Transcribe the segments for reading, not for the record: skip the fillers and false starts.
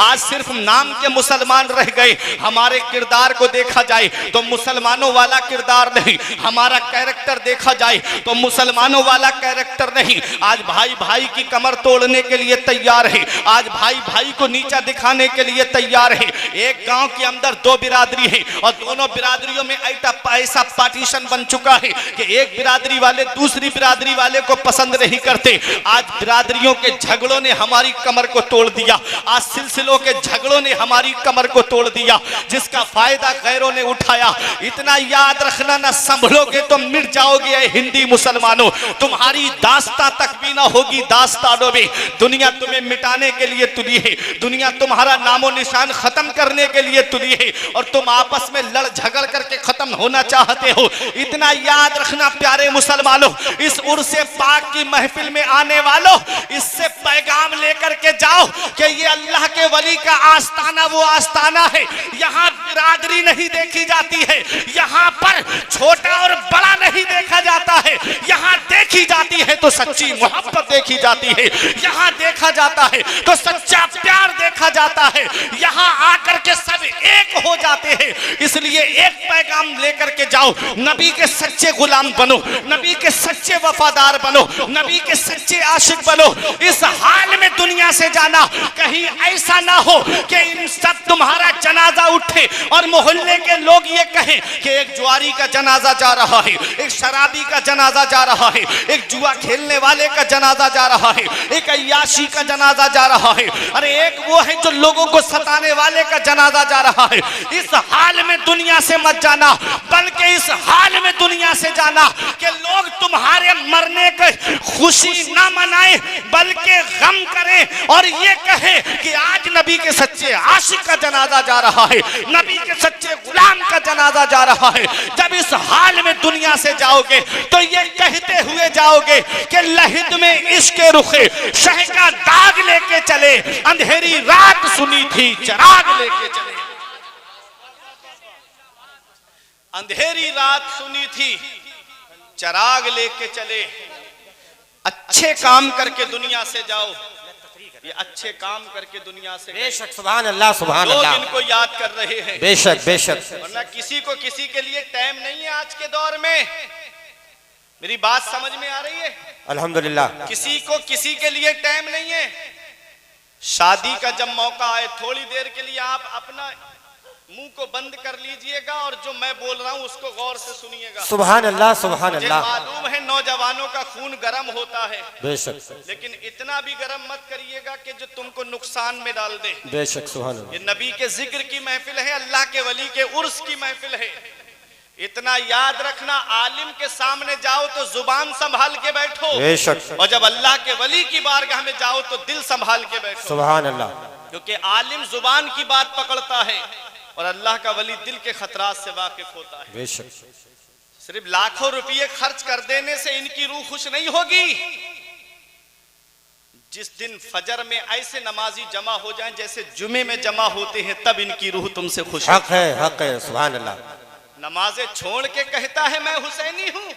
आज सिर्फ नाम के मुसलमान रह गए। हमारे किरदार को देखा जाए तो मुसलमानों वाला किरदार नहीं, हमारा कैरेक्टर देखा जाए तो मुसलमानों वाला कैरेक्टर नहीं। आज भाई भाई की कमर तोड़ने के लिए तैयार है, आज भाई भाई को नीचा दिखाने के लिए तैयार है। एक गांव के अंदर दो बिरादरी है और दोनों बिरादरियों में ऐसा पार्टीशन बन चुका है कि एक बिरादरी वाले दूसरी बिरादरी वाले को पसंद नहीं करते। आज बिरादरियों के झगड़ों ने हमारी कमर को तोड़ दिया, आज सिलसिलों के झगड़ों ने हमारी कमर को तोड़ दिया, जिसका फायदा गैरों ने उठाया। इतना याद रखना, ना संभलोगे तो मिट जाओगे हिंदी मुसलमानों, तुम्हारी दास्तां तक भी ना होगी दास्तानों में। दुनिया तुम्हें मिटाने के लिए तुली है, दुनिया तुम्हारा नामो निशान खत्म करने के लिए तुली है और तुम आपस में लड़ झगड़ करके खत्म होना चाहते हो। इतना याद रखना प्यारे मुसलमानों, इस उर्से पाक की महफिल में आने वालों, इससे पैगाम लेकर के जाओ कि ये अल्लाह के वली का आस्ताना वो आस्ताना है। यहाँ बिरादरी नहीं देखी जाती है, यहाँ पर छोटा और बड़ा नहीं देखा जाता है, यहाँ देखी जाती है तो सच्ची मोहब्बत देखी जाती है, यहाँ देखा जाता है तो सच्चा प्यार देखा जाता है, यहाँ आकर के सब एक हो जाते हैं। इसलिए एक पैगाम लेकर के जाओ, नबी के सच्चे गुलाम बनो, नबी के सच्चे वफादार बनो, नबी के सच्चे आशिक बनो। इस हाल में दुनिया से जाना, कहीं ऐसा ना हो कि इन सब तुम्हारा जनाजा उठे और मोहल्ले के लोग ये कहें कि एक जुआरी का जनाजा जा रहा है, एक शराबी का जनाजा जा रहा है, एक जुआ खेलने वाले का जनाजा जा रहा है, एक अय्याशी का जनाजा जा रहा है, अरे एक वो है जो लोगों को सताने वाले का जनाजा जा रहा है। इस हाल में दुनिया से मत जाना, बल्कि इस हाल में दुनिया से जाना कि लोग तुम्हारे मरने की खुशी ना मनाएं बल्कि गम करें और ये कहे कि आज नबी के सच्चे आशिक का जनाजा जा रहा है, नबी के सच्चे गुलाम का जनाजा जा रहा है। जब इस हाल में दुनिया से जाओगे तो ये कहते हुए जाओगे कि लहिद में इश्क रुखे शह का दाग लेके चले, अंधेरी रात सुनी थी चिराग लेके चले, अंधेरी रात सुनी थी चिराग लेके चले। अच्छे काम करके दुनिया से जाओ, ये अच्छे काम करके दुनिया से, बेशक सुभान अल्लाह सुभान अल्लाह, लोग इनको याद कर रहे हैं, बेशक बेशक, वरना किसी को किसी के लिए टाइम नहीं है आज के दौर में। मेरी बात समझ में आ रही है? अल्हम्दुलिल्लाह, किसी को किसी के लिए टाइम नहीं है। शादी का जब मौका आए थोड़ी देर के लिए आप अपना मुंह को बंद कर लीजिएगा और जो मैं बोल रहा हूं उसको गौर से सुनिएगा। सुभान अल्लाह सुभान अल्लाह। मालूम है नौजवानों का खून गर्म होता है, बेशक, लेकिन इतना भी गर्म मत करिएगा कि जो तुमको नुकसान में डाल दे। बेशक सुभान अल्लाह। ये नबी के जिक्र की महफिल है, अल्लाह के वली के उर्स की महफिल है। इतना याद रखना, आलिम के सामने जाओ तो जुबान संभाल के बैठो, बेशक, और जब अल्लाह के वली की बारगाह में जाओ तो दिल संभाल के बैठो। सुभान अल्लाह। क्योंकि आलिम जुबान की बात पकड़ता है और अल्लाह का वली दिल के खतरात से वाकिफ होता है। बेशक, सिर्फ लाखों रुपये खर्च कर देने से इनकी रूह खुश नहीं होगी। जिस दिन फजर में ऐसे नमाजी जमा हो जाएं जैसे जुमे में जमा होते हैं, तब इनकी रूह तुमसे खुश हक है, हक है, सुभान अल्लाह। नमाजें छोड़ के कहता है मैं हुसैनी हूँ,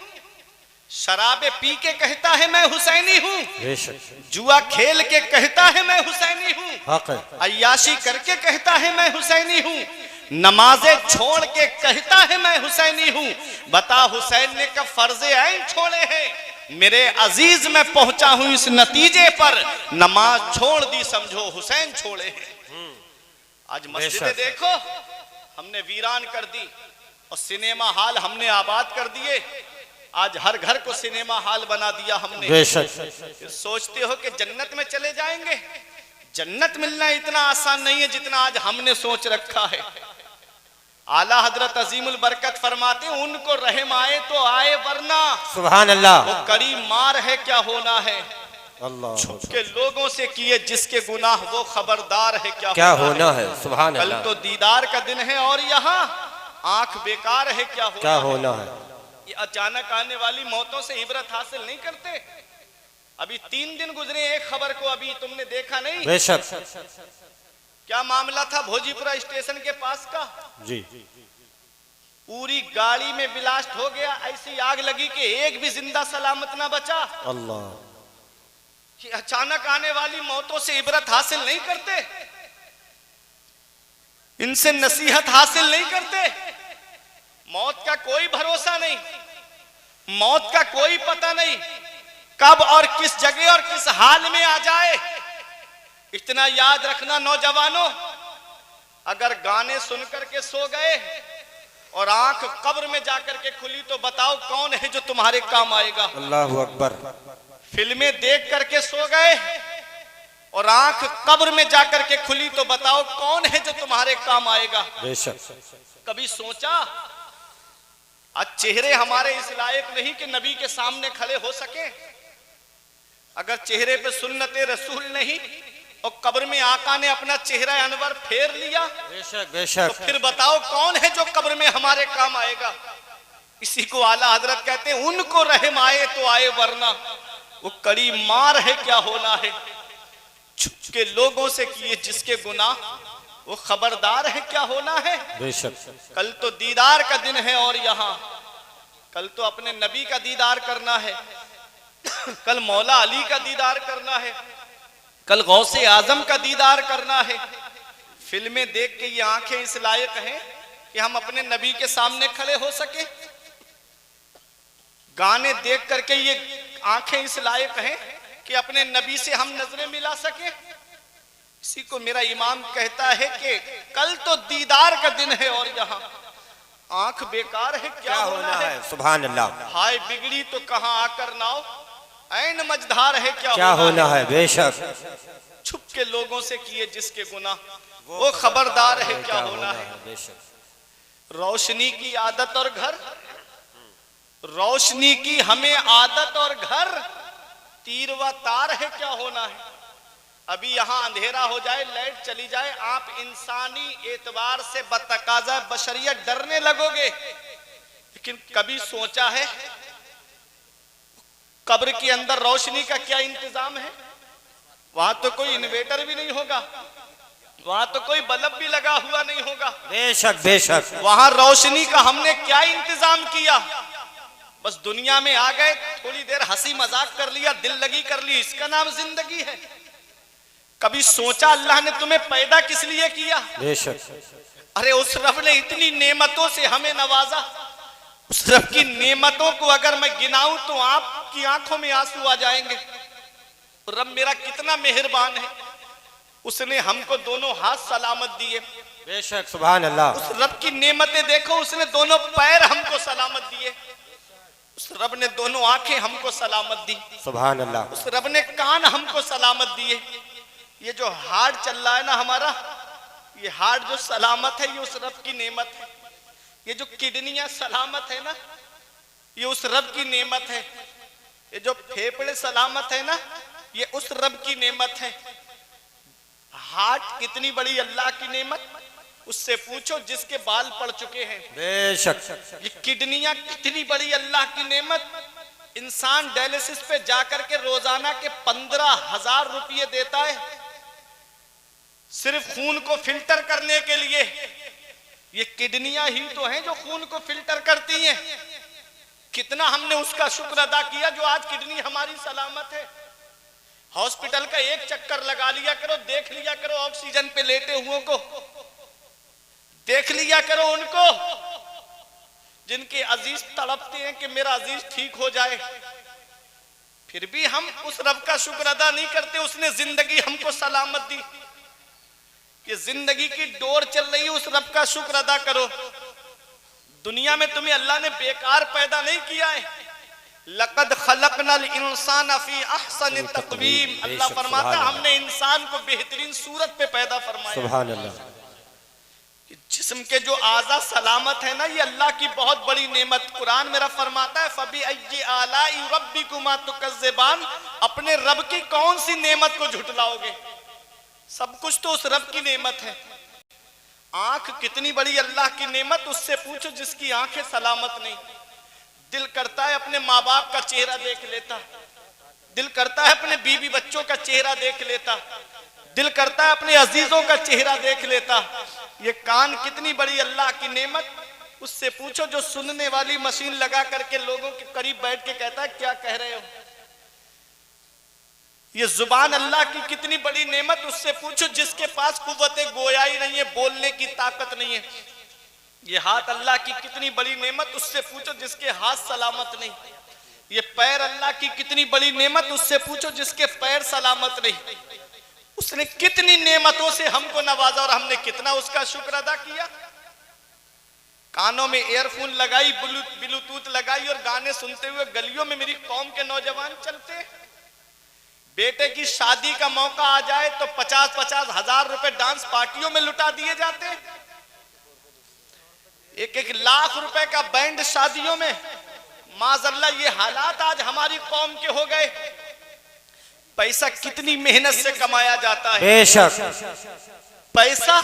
शराबे पी के कहता है मैं हुसैनी हूँ, बेशक, जुआ खेल के कहता है मैं हुसैनी हूँ, हक है, अय्याशी करके कहता है मैं हुसैनी हूँ, नमाजें छोड़ के कहता है मैं हुसैनी हूँ। बता हुसैन ने कब फर्जे ऐन छोड़े हैं? मेरे अजीज में पहुंचा हूं इस नतीजे पर, नमाज छोड़ दी समझो हुसैन छोड़े हैं। आज मस्जिदें देखो हमने वीरान कर दी और सिनेमा हॉल हमने आबाद कर दिए। आज हर घर को सिनेमा हॉल बना दिया हमने। बेशक, फिर सोचते हो कि जन्नत में चले जाएंगे। जन्नत मिलना इतना आसान नहीं है जितना आज हमने सोच रखा है। आला हजरत अजीमुल बरकत फरमाते उनको रहम आए तो आए, वरना सुभान अल्लाह, वो कड़ी मार है क्या होना है। अल्लाह छुप के लोगों से किए जिसके गुनाह वो खबरदार है क्या होना है। सुभान कल अल्लाह, तो दीदार का दिन है और यहाँ आंख बेकार है क्या होना है। ये अचानक आने वाली मौतों से इबरत हासिल नहीं करते। अभी 3 दिन गुजरे, एक खबर को अभी तुमने देखा नहीं? बेशक, क्या मामला था भोजीपुरा स्टेशन के पास का? जी, पूरी गाड़ी में ब्लास्ट हो गया, ऐसी आग लगी कि एक भी जिंदा सलामत ना बचा। अल्लाह, कि अचानक आने वाली मौतों से इबरत हासिल नहीं करते। इनसे नसीहत हासिल नहीं करते। मौत का कोई भरोसा नहीं, मौत का कोई पता नहीं, कब और किस जगह और किस हाल में आ जाए। इतना याद रखना नौजवानों, अगर गाने सुनकर के सो गए और आंख कब्र में जाकर के खुली तो बताओ कौन है जो तुम्हारे काम आएगा। अल्लाहु अकबर। फिल्में देख करके सो गए और आंख कब्र में जाकर के खुली तो बताओ कौन है जो तुम्हारे काम आएगा। बेशक। कभी सोचा आज चेहरे हमारे इस लायक नहीं कि नबी के सामने खड़े हो सके। अगर चेहरे पे सुन्नते रसूल नहीं और कब्र में आका ने अपना चेहरा अनवर फेर लिया, बेशक बेशक, तो फिर बताओ कौन है जो कब्र में हमारे काम आएगा। इसी को आला हजरत कहते हैं, उनको रहम आए तो आए वरना वो कड़ी मार है क्या होना है। छुप के लोगों से किए जिसके गुनाह वो खबरदार है क्या होना है। बेशक। कल तो दीदार का दिन है और यहाँ कल तो अपने नबी का दीदार करना है, कल मौला अली का दीदार करना है, कल गौसे आजम का दीदार करना है। फिल्में देख के ये आंखें इस लायक हैं कि हम अपने नबी के सामने खड़े हो सके। गाने देख करके ये आंखें इस लायक हैं कि अपने नबी से हम नजरें मिला सके। इसी को मेरा इमाम कहता है कि कल तो दीदार का दिन है और यहाँ आंख बेकार है क्या होना है। सुभान अल्लाह। हाय बिगड़ी तो कहाँ आकर नाव, ऐन मझधार है क्या होना है। बेशक। छुप के लोगों से किए जिसके गुनाह वो खबरदार है क्या होना है। बेशक। रोशनी की आदत और घर, रोशनी की हमें आदत और घर, तीर व तार है क्या होना है। अभी यहाँ अंधेरा हो जाए, लाइट चली जाए, आप इंसानी एतबार से बतकाजा बशरियत डरने लगोगे। लेकिन कभी सोचा है कब्र के अंदर रोशनी का क्या इंतजाम है। वहां तो कोई इन्वेटर भी नहीं होगा, वहां तो कोई बल्ब भी लगा हुआ नहीं होगा। बेशक बेशक। वहां रोशनी का हमने क्या इंतजाम किया। बस दुनिया में आ गए, थोड़ी देर हंसी मजाक कर लिया, दिल लगी कर ली, इसका नाम जिंदगी है। कभी सोचा अल्लाह ने तुम्हें पैदा किस लिए किया। बेशक। अरे उस रब ने इतनी नेमतों से हमें नवाजा, उस रब की नेमतों को अगर मैं गिनाऊं तो आपकी आंखों में आंसू आ जाएंगे। रब मेरा कितना मेहरबान है, उसने हमको दोनों हाथ सलामत दिए। बेशक। सुभान अल्लाह। उस रब की नेमतें देखो, उसने दोनों पैर हमको सलामत दिए, उस रब ने दोनों आंखें हमको सलामत दी। सुभान अल्लाह। उस रब ने कान हमको सलामत दिए। ये जो हार्ट चल रहा है ना हमारा, ये हार्ट जो सलामत है ये उस रब की नेमत है। ये जो किडनियां सलामत है ना ये उस रब की नेमत है। ये जो फेफड़े सलामत है ना ये उस रब की नेमत है। हार्ट कितनी बड़ी अल्लाह की नेमत, उससे पूछो जिसके बाल पड़ चुके हैं। बेशक। ये किडनियां कितनी बड़ी अल्लाह की नेमत। इंसान डायलिसिस पे जाकर के रोजाना के 15,000 रुपये देता है सिर्फ खून को फिल्टर करने के लिए। ये किडनियां ही तो हैं जो खून को फिल्टर करती हैं। कितना हमने उसका शुक्र अदा किया जो आज किडनी हमारी सलामत है। हॉस्पिटल का एक चक्कर लगा लिया करो, देख लिया करो ऑक्सीजन पे लेटे हुओं को, देख लिया करो उनको जिनके अजीज तड़पते हैं कि मेरा अजीज ठीक हो जाए। फिर भी हम उस रब का शुक्र अदा नहीं करते। उसने जिंदगी हमको सलामत दी, ये जिंदगी की डोर चल रही है, उस रब का शुक्र अदा करो। दुनिया में तुम्हें अल्लाह ने बेकार पैदा नहीं किया है। लक़द खलक़नल इंसान फी अहसन तक़वीम, अल्लाह फरमाता है हमने इंसान को बेहतरीन सूरत पे पैदा फरमाया। सुभान अल्लाह। जिस्म के जो आज़ा सलामत है ना ये अल्लाह की बहुत बड़ी नेमत। कुरान मेरा फरमाता है फबी अय्यि आलाई रब्बिकुमा तुकज़्ज़िबान, अपने रब की कौन सी नेमत को झुटलाओगे। सब कुछ तो उस रब की नेमत है। आंख कितनी बड़ी अल्लाह की नेमत, उससे पूछो जिसकी आंखें सलामत नहीं। दिल करता है अपने माँ बाप का चेहरा देख लेता, दिल करता है अपने बीवी बच्चों का चेहरा देख लेता, दिल करता है अपने अजीजों का चेहरा देख लेता। ये कान कितनी बड़ी अल्लाह की नेमत, उससे पूछो जो सुनने वाली मशीन लगा करके लोगों के करीब बैठ के कहता है क्या कह रहे हो। ये जुबान अल्लाह की कितनी बड़ी नेमत, उससे पूछो जिसके पास कुव्वते गोया ही नहीं है, बोलने की ताकत नहीं है। ये हाथ अल्लाह की कितनी बड़ी नेमत, उससे पूछो जिसके हाथ सलामत नहीं। ये पैर अल्लाह की कितनी बड़ी नेमत, उससे पूछो जिसके पैर सलामत नहीं। उसने कितनी नेमतों से हमको नवाजा और हमने कितना उसका शुक्र अदा किया। कानों में एयरफोन लगाई, ब्लूटूथ लगाई और गाने सुनते हुए गलियों में मेरी कौम के नौजवान चलते। बेटे की शादी का मौका आ जाए तो 50-50 हजार रुपए डांस पार्टियों में लुटा दिए जाते। 1-1 लाख रुपए का बैंड शादियों में। माज़अल्लाह ये हालात आज हमारी कौम के हो गए। पैसा कितनी मेहनत से कमाया जाता है, बेशक पैसा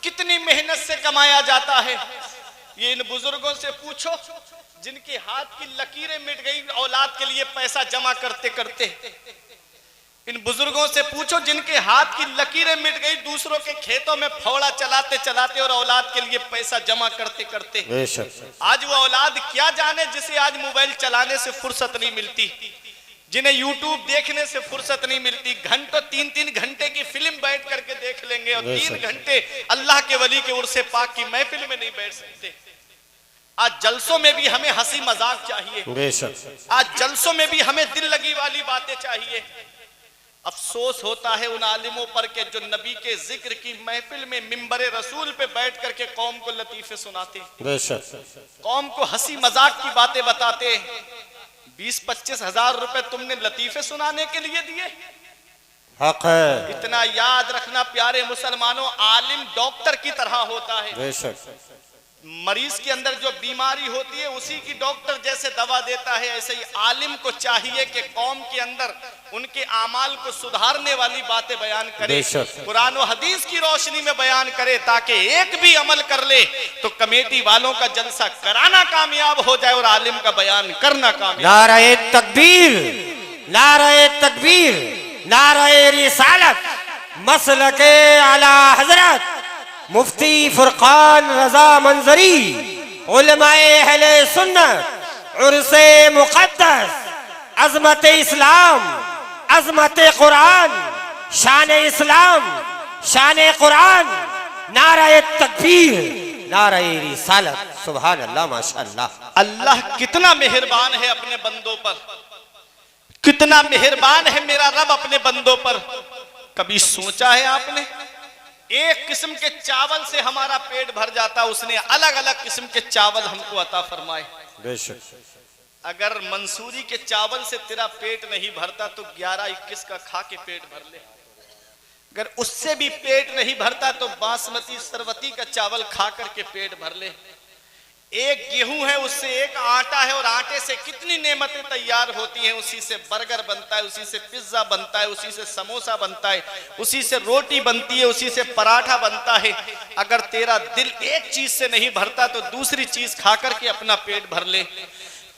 कितनी मेहनत से कमाया जाता है। ये इन बुजुर्गों से पूछो जिनके हाथ की लकीरें मिट गई औलाद के लिए पैसा जमा करते करते। इन बुजुर्गों से पूछो जिनके हाथ की लकीरें मिट गई दूसरों के खेतों में फौड़ा चलाते चलाते और औलाद के लिए पैसा जमा करते करते। आज वो औलाद क्या जाने जिसे आज मोबाइल चलाने से फुर्सत नहीं मिलती, जिन्हें यूट्यूब देखने से फुर्सत नहीं मिलती। घंटों 3-3 घंटे की फिल्म बैठ करके देख लेंगे और 3 घंटे अल्लाह के वली के उर्से पाक की महफिल में नहीं बैठ सकते। आज जलसों में भी हमें हंसी मजाक चाहिए, आज जलसों में भी हमें दिल लगी वाली बातें चाहिए। अफसोस होता है उन आलिमों पर के जो नबी के जिक्र की महफिल में मिंबरे रसूल पे बैठ करके कौम को लतीफे सुनाते, कौम को हंसी मजाक की बातें बताते। 20-25 हजार रुपए तुमने लतीफे सुनाने के लिए दिए। हक है। इतना याद रखना प्यारे मुसलमानों, आलिम डॉक्टर की तरह होता है। मरीज के अंदर जो बीमारी होती है उसी की डॉक्टर जैसे दवा देता है, ऐसे ही आलिम को चाहिए कि कौम के अंदर उनके आमाल को सुधारने वाली बातें बयान करे, कुरान और हदीस की रोशनी में बयान करे, ताकि एक भी अमल कर ले तो कमेटी वालों का जलसा कराना कामयाब हो जाए और आलिम का बयान करना कामयाब। नारे तकबीर, नारे तकबीर, नारे रिसालत, मसलके आला हजरत मुफ्ती फुरकान रजा मंजरी, उलमाए अहले सुन्नत, उर्से मुक़द्दस, अज़मत इस्लाम, अज़मत कुरान, शान इस्लाम, शान कुरान, नारे तकबीर, नारे रिसालत। सुभान अल्लाह, माशाअल्लाह। अल्लाह कितना मेहरबान है अपने बंदों पर, कितना मेहरबान है मेरा रब अपने बंदों पर। कभी सोचा है आपने, एक किस्म के चावल से हमारा पेट भर जाता, उसने अलग अलग किस्म के चावल हमको अता फरमाए। अगर मंसूरी के चावल से तेरा पेट नहीं भरता तो 11-21 का खा के पेट भर ले। अगर उससे भी पेट नहीं भरता तो बासमती सरवती का चावल खा करके पेट भर ले। एक गेहूं है, उससे एक आटा है, और आटे से कितनी नेमतें तैयार होती हैं। उसी से बर्गर बनता है, उसी से पिज्जा बनता है, उसी से समोसा बनता है, उसी से रोटी बनती है, उसी से पराठा बनता है। अगर तेरा दिल एक चीज से नहीं भरता तो दूसरी चीज खा करके अपना पेट भर ले।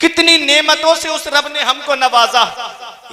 कितनी नेमतों से उस रब ने हमको नवाजा।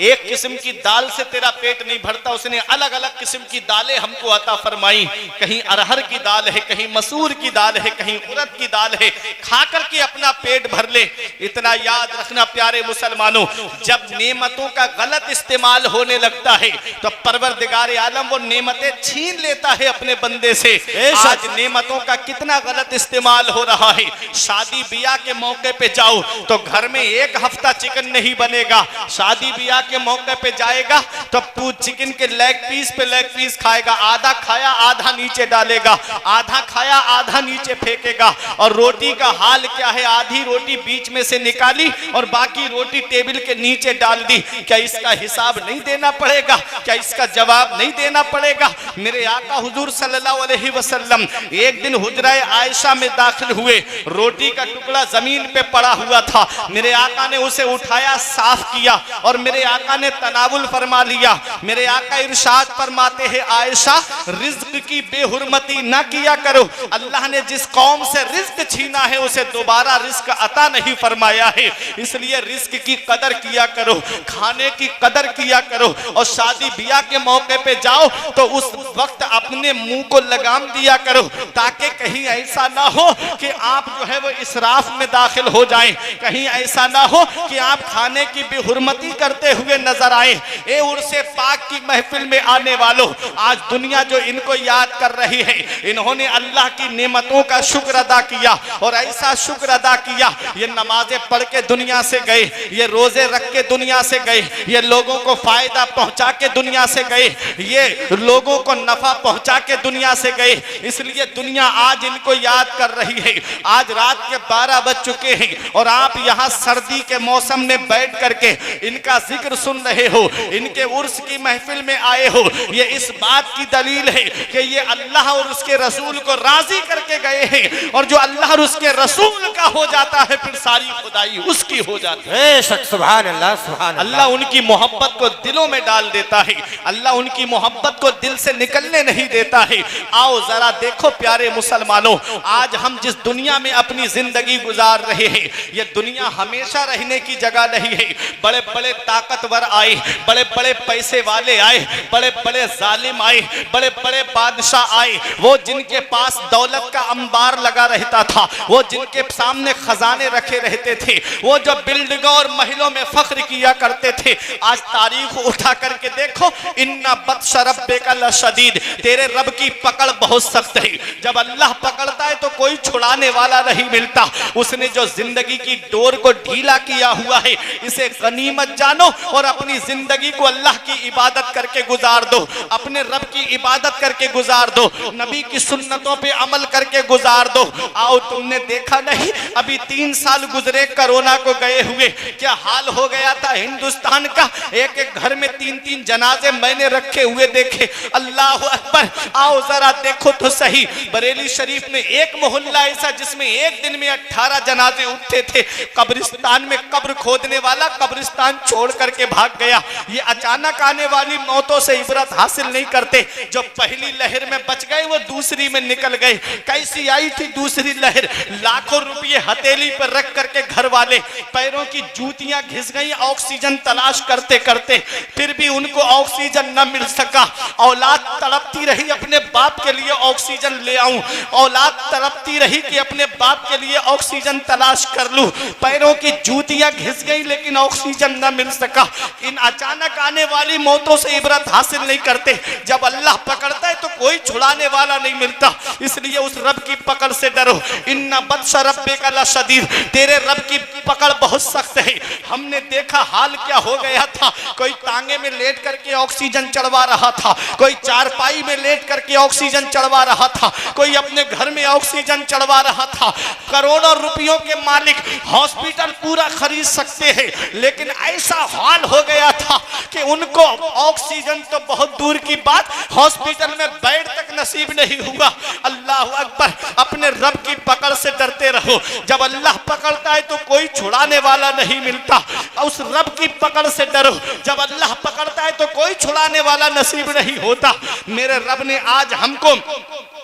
एक किस्म की दाल से तेरा पेट नहीं भरता, उसने अलग अलग किस्म की दालें हमको अता फरमाई। कहीं अरहर की दाल है, कहीं मसूर की दाल है, कहीं उड़द की दाल है, खा करके अपना पेट भर ले। इतना याद रखना प्यारे मुसलमानों, जब नेमतों का गलत इस्तेमाल होने लगता है तो परवरदिगार आलम वो नेमतें छीन लेता है अपने बंदे से। आज नेमतों का कितना गलत इस्तेमाल हो रहा है। शादी ब्याह के मौके पे जाओ तो घर में एक हफ्ता चिकन नहीं बनेगा। शादी ब्याह के मौके पे जाएगा तो तू चिकन के लेग पीस पे लेग पीस खाएगा, आधा खाया आधा नीचे डालेगा, आधा खाया आधा नीचे फेंकेगा। और रोटी का हाल क्या है, आधी रोटी बीच में से निकाली और बाकी रोटी टेबल के नीचे डाल दी। क्या इसका हिसाब नहीं देना पड़ेगा? क्या इसका जवाब नहीं देना पड़ेगा? मेरे आका हुजूर सल्लल्लाहु अलैहि वसल्लम एक दिन हुजरा आयशा में दाखिल हुए, रोटी का टुकड़ा जमीन पे पड़ा हुआ था। मेरे आका ने उसे उठाया, साफ किया और मेरे आका ने तनावुल फरमा लिया। मेरे आका इरशाद फरमाते हैं, आयशा रिज्क की बेहुरमती ना किया करो। अल्लाह ने जिस कौम से रिज्क छीना है उसे दोबारा रिज्क अता नहीं फरमाया है, इसलिए रिज्क की कदर किया करो, खाने की कदर किया करो। और शादी ब्याह के मौके पे जाओ तो उस वक्त अपने मुंह को लगाम दिया करो, ताकि कहीं ऐसा ना हो कि आप जो है वो इसराफ में दाखिल हो जाएं। कहीं ऐसा ना हो कि आप खाने की बेहुरमती करते हुए हुए नजर आए। ए उर्से पाक की महफिल में आने वालों, आज दुनिया जो इनको याद कर रही है, इन्होंने अल्लाह की नेमतों का शुक्र अदा किया और ऐसा शुक्र अदा किया, ये नमाजें पढ़ के दुनिया से गए, ये रोजे रख के दुनिया से गए, ये लोगों को फायदा पहुंचा के दुनिया से गए, ये लोगों को नफा पहुंचा के दुनिया से गए। इसलिए दुनिया आज इनको याद कर रही है। आज रात के 12 बज चुके हैं और आप यहाँ सर्दी के मौसम में बैठ करके इनका जिक्र सुन रहे हो, इनके उर्स की महफिल में आए हो। ये इस बात की दलील है कि ये अल्लाह और उसके रसूल को राजी करके गए हैं, और जो अल्लाह और उसके रसूल का हो जाता है फिर सारी खुदाई उसकी हो जाती है। सुभान अल्लाह, सुभान अल्लाह उनकी मोहब्बत को दिलों में डाल देता है, अल्लाह उनकी मोहब्बत को दिल से निकलने नहीं देता है। आओ जरा देखो प्यारे मुसलमानों, आज हम जिस दुनिया में अपनी जिंदगी गुजार रहे हैं, ये दुनिया हमेशा रहने की जगह नहीं है। बड़े बड़े ताकतवर आए, बड़े बड़े पैसे वाले आए, बड़े बड़े जालिम आए, बड़े बड़े बादशाह आए, वो जिनके पास दौलत का अंबार लगा रहता था, वो जिनके सामने खजाने रखे रहते थे, वो जो बिल्डिंगों और महलों में फख्र किया करते थे, आज तारीख उठा करके देखो, इन्ना बत्श रब्बिका लशदीद, तेरे रब की पकड़ बहुत सख्त है। जब अल्लाह पकड़ता है तो कोई छुड़ाने वाला नहीं मिलता। उसने जो जिंदगी की डोर को ढीला किया हुआ है, इसे गनीमत जानो और अपनी जिंदगी को अल्लाह की इबादत करके गुजार दो, अपने रब की इबादत करके गुजार दो, नबी की सुन्नतों पे अमल करके गुजार दो। आओ, तुमने देखा नहीं, अभी 3 साल गुजरे कोरोना को गए हुए, क्या हाल हो गया था हिंदुस्तान का। एक एक घर में 3-3 जनाजे मैंने रखे हुए देखे। अल्लाह अकबर। आओ जरा देखो तो सही, बरेली शरीफ में एक मोहल्ला ऐसा जिसमें एक दिन में 18 जनाजे उठते थे। कब्रिस्तान में कब्र खोदने वाला कब्रिस्तान छोड़ करके भाग गया। ये अचानक आने वाली मौतों से इबरत हासिल नहीं करते। जो पहली लहर में बच गए वो दूसरी में निकल गए। कैसी आई थी दूसरी लहर, लाखों रुपये हथेली पर रख करके घर वाले पैरों की जूतियां घिस गई ऑक्सीजन तलाश करते करते, फिर भी उनको ऑक्सीजन न मिल सका। औलाद तड़पती रही अपने बाप के लिए ऑक्सीजन ले आऊं, औलाद तड़पती रही कि अपने बाप के लिए ऑक्सीजन तलाश कर लूं। पैरों की जूतियां घिस गई लेकिन ऑक्सीजन न मिल सका। इन अचानक आने वाली मौतों से इबरत हासिल नहीं करते। जब अल्लाह पकड़ता है तो कोई छुड़ाने वाला नहीं मिलता। इसलिए उस रब की पकड़ से डरो। इन्ना बत्श रब्बिका लशदीद, तेरे रब की पकड़ बहुत सख्त है। हमने देखा हाल क्या हो गया था। कोई तांगे में लेट करके ऑक्सीजन चढ़वा रहा था, कोई चारपाई में लेट करके ऑक्सीजन चढ़वा रहा था, कोई अपने घर में ऑक्सीजन चढ़वा रहा था। करोड़ों रुपयों के मालिक हॉस्पिटल पूरा खरीद सकते हैं, लेकिन ऐसा हाल हो गया था कि उनको ऑक्सीजन तो बहुत दूर की बात, हॉस्पिटल में बेड तक नसीब नहीं हुआ। अल्लाह अकबर। अपने रब की पकड़ से डरते रहो। जब अल्लाह पकड़ता है तो कोई छुड़ाने वाला नहीं मिलता। उस रब की पकड़ से डरो। जब अल्लाह पकड़ता है तो कोई छुड़ाने वाला नसीब नहीं होता। मेरे रब ने आज हमको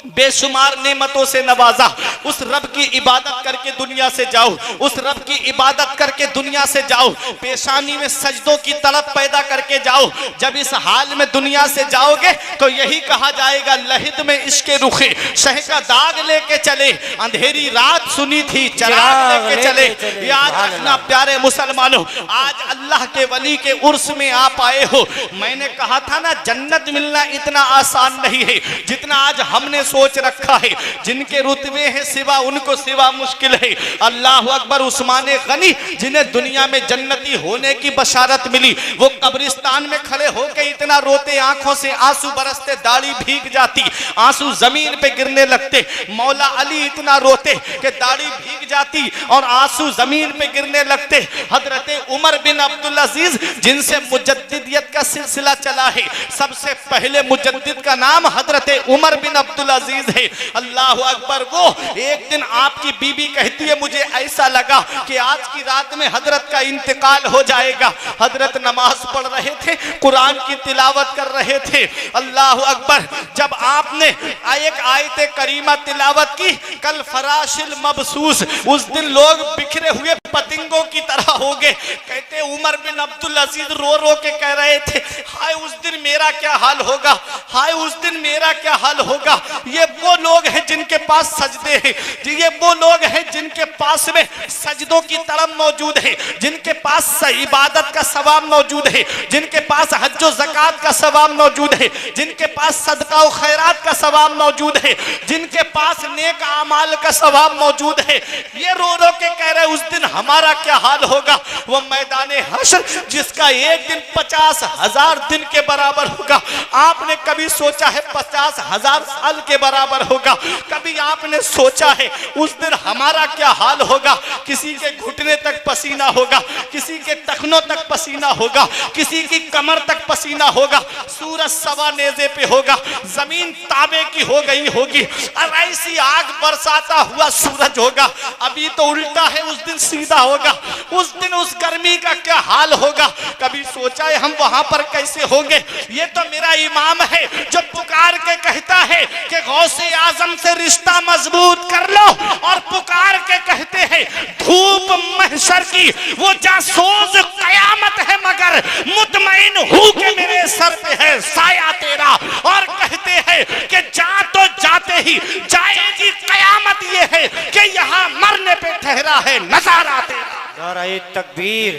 बेशुमार नेमतों से नवाजा। उस रब की इबादत करके दुनिया से जाओ, उस रब की इबादत करके दुनिया से जाओ। पेशानी में सजदों की तलब पैदा करके जाओ। जब इस हाल में दुनिया से जाओगे तो यही कहा जाएगा, लहिद में इश्क़े रुखे शह का दाग लेके चले, अंधेरी रात सुनी थी चिराग लेके चले। याद रखना प्यारे मुसलमानों, आज अल्लाह के वली के उर्स में आप आए हो। मैंने कहा था ना, जन्नत मिलना इतना आसान नहीं है जितना आज हमने सोच रखा है। जिनके रुतबे हैं सिवा उनको सिवा मुश्किल है। अल्लाह अकबर। उस्माने गनी जिन्हें दुनिया में जन्नती होने की बशारत मिली, वो कब्रिस्तान में खड़े होकर इतना रोते, आंखों से आंसू बरसते, दाढ़ी भीग जाती, आंसू जमीन पे गिरने लगते। मौला अली इतना रोते कि दाढ़ी भीग जाती और आंसू जमीन पे गिरने लगते। हजरत उमर बिन अब्दुल अजीज, जिनसे मुजद्दिदियत का सिलसिला चला है, सबसे पहले मुजद्दिद का नाम हजरत उमर बिन अब्दुल अजीज है। अल्लाह अकबर। वो एक दिन आपकी बीबी कहती है, मुझे ऐसा लगा कि आज की रात में हजरत का इंतकाल हो जाएगा। हजरत नमाज पढ़ रहे थे, कुरान की तिलावत कर रहे थे। अल्लाह अकबर। जब आपने एक आयत करीमा तिलावत की, कल फराशिल मबसूस, उस दिन लोग बिखरे हुए पतंगों की तरह हो गए। कहते उमर बिन अब्दुल अजीज रो रो के कह रहे थे, हाय उस दिन मेरा क्या हाल होगा, हाय उस दिन मेरा क्या हाल होगा। ये वो लोग हैं जिनके पास सजदे हैं, ये वो लोग हैं जिनके पास में सजदों की तड़प मौजूद है, जिनके पास इबादत का सवाब मौजूद है, जिनके पास हज और ज़कात का सवाब मौजूद है, जिनके पास सदका और खैरात का सवाब मौजूद है, जिनके पास नेक आमाल का सवाब मौजूद है। ये रो रो के कह रहे उस दिन हमारा क्या हाल होगा। वो मैदान हश्र जिसका एक दिन 50,000 दिन के बराबर होगा। आपने कभी सोचा है 50,000 साल के बराबर होगा? कभी आपने सोचा है उस दिन हमारा क्या हाल होगा? किसी के घुटने तक पसीना होगा, किसी के टखनों तक पसीना होगा, किसी की कमर तक पसीना होगा, सूरज सवा नेज़े पे होगा, जमीन ताबे की हो गई होगी और ऐसी आग बरसाता हुआ सूरज होगा। अभी तो उल्टा है, उस दिन सीधा होगा। उस दिन उस गर्मी का क्या हाल होगा? कभी सोचा है हम वहां पर कैसे होंगे? ये तो मेरा इमाम है जो पुकार के कहता है कि गौसे आजम से रिश्ता मजबूत कर लो, और पुकार के कहते हैं धूप महशर की वो जासूस कयामत है, मगर मुतमईन हूं कि मेरे सर पे है साया तेरा। और कहते हैं कि जा तो जाते ही जाएगी कयामत, ये है कि यहाँ मरने पे ठहरा है नजारा तेरा। नाराए तकबीर,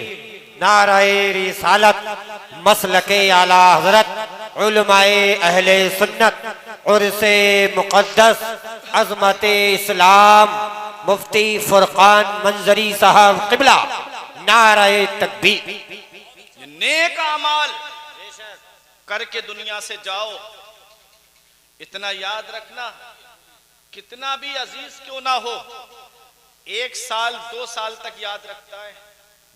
नाराए रिसालत, मसलके आला हजरत, उलमाए अहले सुन्नत, उर्से मुक़द्दस, अज़मते इस्लाम, मुफ्ती फुरकान मंजरी साहब क़िबला, नाराए तकबीर। नेक अमाल करके दुनिया से जाओ। इतना याद रखना, कितना भी अजीज क्यों ना हो, 1 साल 2 साल तक याद रखता है।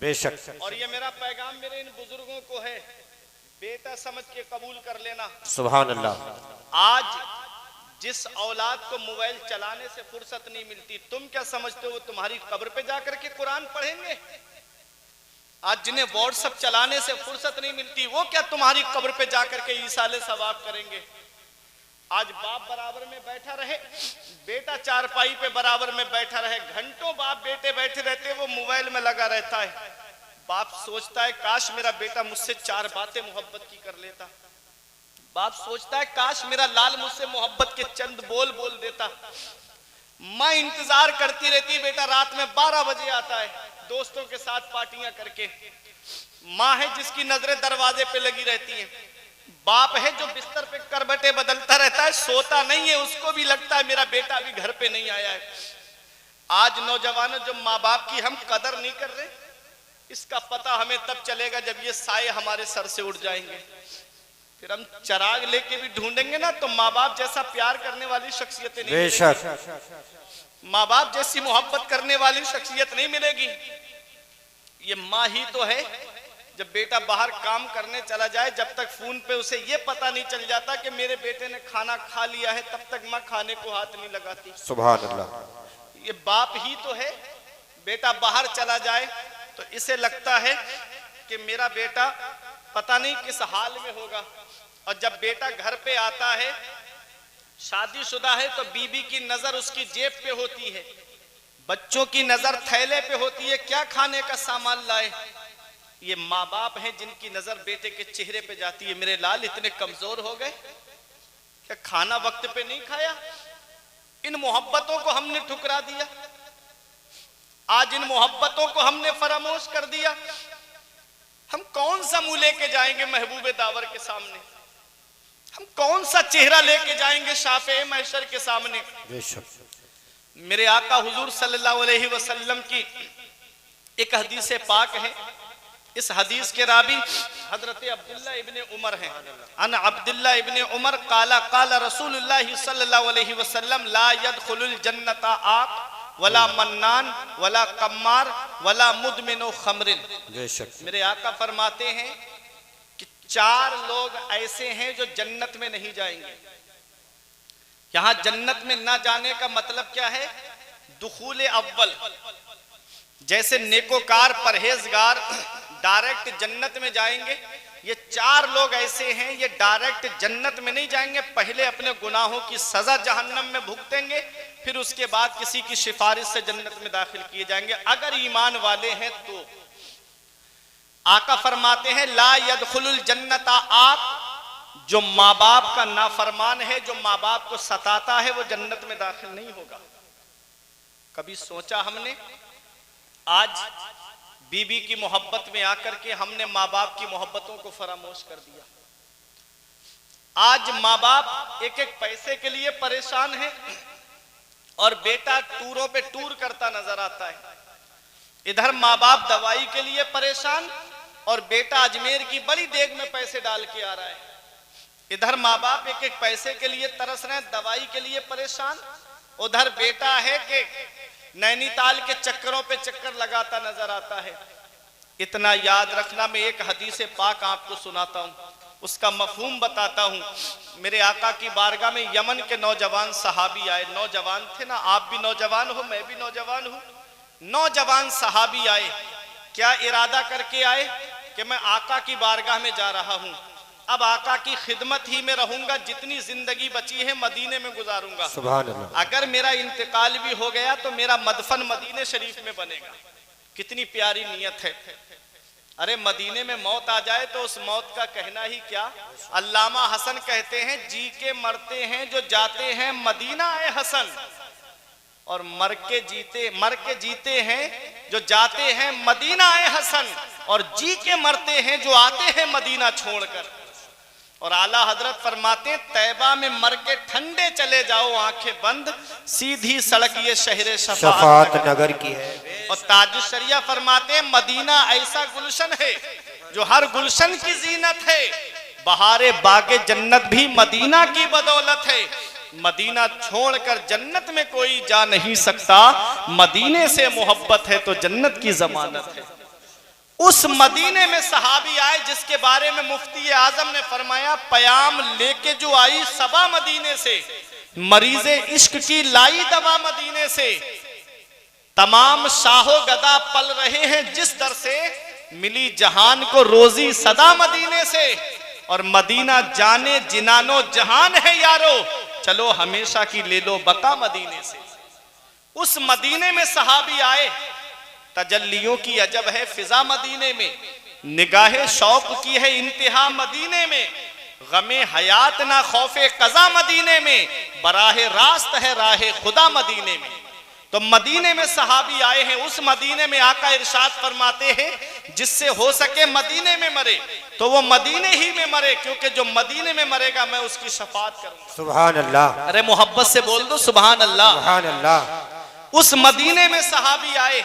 बेशक। और ये मेरा पैगाम मेरे इन बुजुर्गों को है, बेटा समझ के कबूल कर लेना। सुभान अल्लाह। आज जिस औलाद को मोबाइल चलाने से फुर्सत नहीं मिलती, तुम क्या समझते हो तुम्हारी कब्र पे जाकर के कुरान पढ़ेंगे? आज जिन्हें व्हाट्सएप चलाने से फुर्सत नहीं मिलती, वो क्या तुम्हारी कब्र पे जाकर के ईसाले सवाब करेंगे? आज बाप बराबर में बैठा रहे, बेटा चारपाई पे बराबर में बैठा रहे, घंटों बाप बेटे बैठे रहते, वो मोबाइल में लगा रहता है। बाप सोचता है काश मेरा बेटा मुझसे 4 बातें मोहब्बत की कर लेता। बाप सोचता है काश मेरा लाल मुझसे मोहब्बत के चंद बोल बोल देता। माँ इंतजार करती रहती, बेटा रात में 12 बजे आता है दोस्तों के साथ पार्टियां करके। माँ है जिसकी नजरें दरवाजे पे लगी रहती हैं। बाप है जो बिस्तर पे करवटें बदलता रहता है, सोता नहीं है, उसको भी लगता है मेरा बेटा अभी घर पे नहीं आया है। आज नौजवानों जो माँ बाप की हम कदर नहीं कर रहे, इसका पता हमें तब चलेगा जब ये साए हमारे सर से उड़ जाएंगे। फिर हम चिराग लेके भी ढूंढेंगे ना, तो माँ बाप जैसा प्यार करने वाली शख्सियतें नहीं मिलेगी, माँ बाप जैसी मोहब्बत करने वाली शख्सियत नहीं मिलेगी। ये माँ ही तो है जब बेटा बाहर काम करने चला जाए, जब तक फोन पे उसे ये पता नहीं चल जाता कि मेरे बेटे ने खाना खा लिया है, तब तक माँ खाने को हाथ नहीं लगाती। सुभान अल्लाह। ये बाप ही तो है, बेटा बाहर चला जाए तो इसे लगता है कि मेरा बेटा पता नहीं किस हाल में होगा। और जब बेटा घर पे आता है, शादीशुदा है, तो बीबी की नजर उसकी जेब पे होती है, बच्चों की नजर थैले पे होती है, क्या खाने का सामान लाए। ये माँ बाप हैं जिनकी नजर बेटे के चेहरे पे जाती है, मेरे लाल इतने कमजोर हो गए, क्या खाना वक्त पे नहीं खाया। इन मोहब्बतों को हमने ठुकरा दिया, आज इन मोहब्बतों को हमने फरामोश कर दिया। हम कौन सा मुंह लेके जाएंगे महबूबे दावर के सामने? हम कौन सा चेहरा लेके जाएंगे शाफे महशर के सामने? मेरे आका हुजूर सल्लल्लाहु अलैहि वसल्लम की एक हदीस पाक है। इस हदीस के रावी हजरत अब्दुल्ला इब्ने उमर हैं। अन अब्दुल्ला इब्ने उमर काला काला रसूलुल्लाह सल्लल्लाहु अलैहि वसल्लम ला यदखुलुल जन्नता आक वला मन्नान वला कम्मार वला मुदमिनो खमरिन। मेरे आका फरमाते हैं कि 4 लोग ऐसे हैं जो जन्नत में नहीं जाएंगे। यहां जन्नत में ना जाने का मतलब क्या है? दुखूले अव्वल, जैसे नेकोकार परहेजगार डायरेक्ट जन्नत में जाएंगे, ये 4 लोग ऐसे हैं, ये डायरेक्ट जन्नत में नहीं जाएंगे। पहले अपने गुनाहों की सजा जहन्नम में भुगतेंगे, फिर उसके बाद किसी की सिफारिश से जन्नत में दाखिल किए जाएंगे, अगर ईमान वाले हैं तो। आका फरमाते हैं ला यदखुलुल जन्नता आक जो माँ बाप का नाफरमान है, जो माँ बाप को सताता है, वो जन्नत में दाखिल नहीं होगा। कभी सोचा हमने? आज बीबी की मोहब्बत में आकर के हमने माँ बाप की मोहब्बतों को फरामोश कर दिया। आज माँ बाप एक एक पैसे के लिए परेशान है और बेटा टूरों पे टूर करता नजर आता है। इधर माँ बाप दवाई के लिए परेशान और बेटा अजमेर की बड़ी देग में पैसे डाल के आ रहा है। इधर माँ बाप एक एक पैसे के लिए तरस रहे हैं, दवाई के लिए परेशान। उधर बेटा है कि नैनीताल के चक्करों पे चक्कर लगाता नजर आता है। इतना याद रखना, मैं एक हदीस पाक आपको सुनाता हूँ, उसका मफहूम बताता हूँ। मेरे आका की बारगाह में यमन के नौजवान सहाबी आए। नौजवान थे ना, आप भी नौजवान हो, मैं भी नौजवान हूँ। नौजवान सहाबी आए, क्या इरादा करके आए कि मैं आका की बारगाह में जा रहा हूँ, अब आका की खिदमत ही में रहूंगा, जितनी जिंदगी बची है मदीने में गुजारूंगा। सुभान अल्लाह। अगर मेरा इंतकाल भी हो गया तो मेरा मदफन मदीने शरीफ में बनेगा। कितनी प्यारी नीयत है। अरे मदीने में मौत आ जाए तो उस मौत का कहना ही क्या। अल्लामा हसन कहते हैं, जी के मरते हैं जो जाते हैं मदीना ए हसन, और मर के जीते हैं जो जाते हैं मदीना ए हसन, और जी के मरते हैं जो आते हैं मदीना छोड़कर। और आला हजरत फरमाते हैं, तैबा में मर के ठंडे चले जाओ आंखें बंद, सीधी सड़क ये शहर शफाअत नगर की है। और ताजुशरिया फरमाते हैं, मदीना ऐसा गुलशन है जो हर गुलशन की जीनत है, बहारे बागे जन्नत भी मदीना की बदौलत है। मदीना छोड़कर जन्नत में कोई जा नहीं सकता, मदीने से मोहब्बत है तो जन्नत की जमानत है। उस मदीने में सहाबी आए जिसके बारे में मुफ्ती आजम ने फरमाया, पयाम लेके जो आई सबा मदीने से, मरीजे इश्क की लाई दवा मदीने से, तमाम शाहो गदा पल रहे हैं जिस दर से, मिली जहान को रोजी सदा मदीने से। और मदीना जाने जिनानो जहान है यारो, चलो हमेशा की ले लो बका मदीने से। उस मदीने में सहाबी आए, तजल्लियों की अजब है फिजा मदीने में, निगाहे शौक की है इंतहा मदीने में, गमे हयात ना खौफे कजा मदीने में, बराहे रास्त है राहे खुदा मदीने में। तो मदीने में सहाबी आए हैं। उस मदीने में आका इरशाद फरमाते हैं, जिससे हो सके मदीने में मरे तो वो मदीने ही में मरे, क्योंकि जो मदीने में मरेगा मैं उसकी शफाअत करूंगा। सुभान अल्लाह। अरे मोहब्बत से बोल दो सुभान अल्लाह। सुभान अल्लाह। उस मदीने में सहाबी आए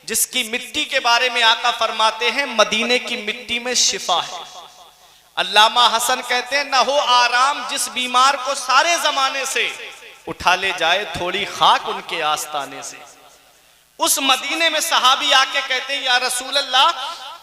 जिसकी मिट्टी के बारे में आका फरमाते हैं, मदीने की मिट्टी में शिफा है। अल्लामा हसन कहते हैं, न हो आराम जिस बीमार को सारे जमाने से, उठा ले जाए थोड़ी खाक उनके आस्ताने से। उस मदीने में सहाबी आके कहते हैं, या रसूल अल्लाह,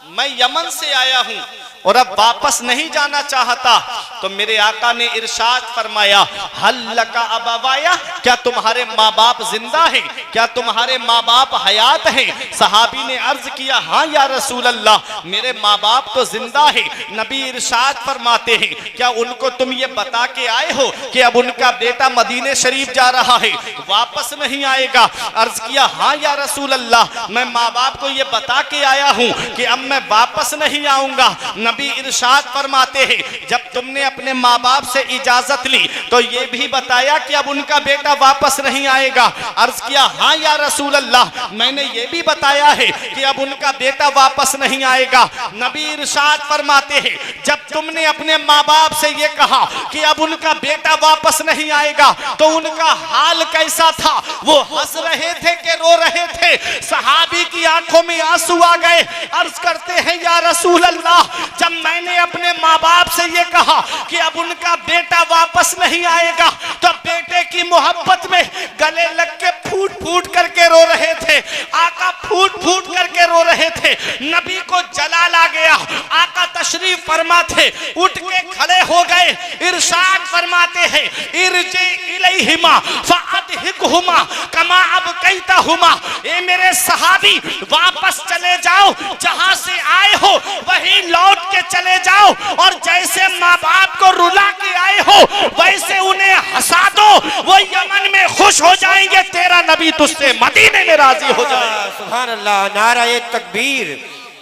मैं यमन से आया हूं और अब वापस नहीं जाना चाहता। तो मेरे आका ने इरशाद फरमाया, हल्लका अबवाया, क्या तुम्हारे माँ बाप जिंदा हैं, क्या तुम्हारे माँ बाप हयात हैं? सहाबी ने अर्ज किया, हाँ या रसूल अल्लाह, मेरे माँ बाप तो जिंदा हैं। नबी इरशाद फरमाते हैं, क्या उनको तुम ये बता के आए हो कि अब उनका बेटा मदीने शरीफ जा रहा है, वापस नहीं आएगा? अर्ज किया, हाँ या रसूल अल्लाह, मैं माँ बाप को ये बता के आया हूँ कि अब मैं वापस नहीं आऊंगा। नबी इरशाद फरमाते हैं, जब तुमने अपने माँ बाप से इजाजत ली तो ये भी बताया कि अब उनका बेटा वापस नहीं आएगा? अर्ज किया, हाँ या रसूल अल्लाह, मैंने ये भी बताया है कि अब उनका बेटा वापस नहीं आएगा। नबी इरशाद फरमाते हैं, जब तुमने अपने माँ बाप से ये कहा कि अब उनका बेटा वापस नहीं आएगा तो उनका हाल कैसा था? वो हंस रहे थे कि रो रहे थे? सहाबी की आंखों में आंसू आ गए। अर्ज करते हैं, या रसूल अल्लाह, जब मैंने अपने माँ बाप से ये कहा कि अब उनका बेटा वापस नहीं आएगा तो बेटे की मोहब्बत में गले लग के फूट फूट करके रो रहे थे। आका फूट फूट करके रो रहे थे। नबी को जलाल आ गया। आका तशरीफ फरमा थे, उठ के खड़े हो गए। इरशाद फरमाते हैं, इरजी इलैहिमा फअदहिकहुमा कमा अबकैतहुमा, ए मेरे सहाबी, वापस चले जाओ, जहां से आए हो वहीं लौट के चले जाओ, और जैसे माँ बाप को रुला के आए हो वैसे उन्हें हंसा दो, वो यमन में खुश हो जाएंगे, तेरा नबी तुझसे मदीने में राजी हो जाएगा। सुभान अल्लाह। नाराए तकबीर,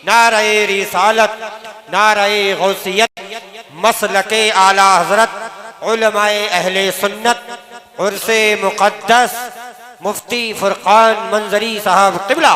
नाराए रिसालत, नाराए गौसियत, मसलके आला हजरत उलमाए अहले सुन्नत उर्से मुक़द्दस मुफ्ती फुरकान मंजरी साहब क़िबला,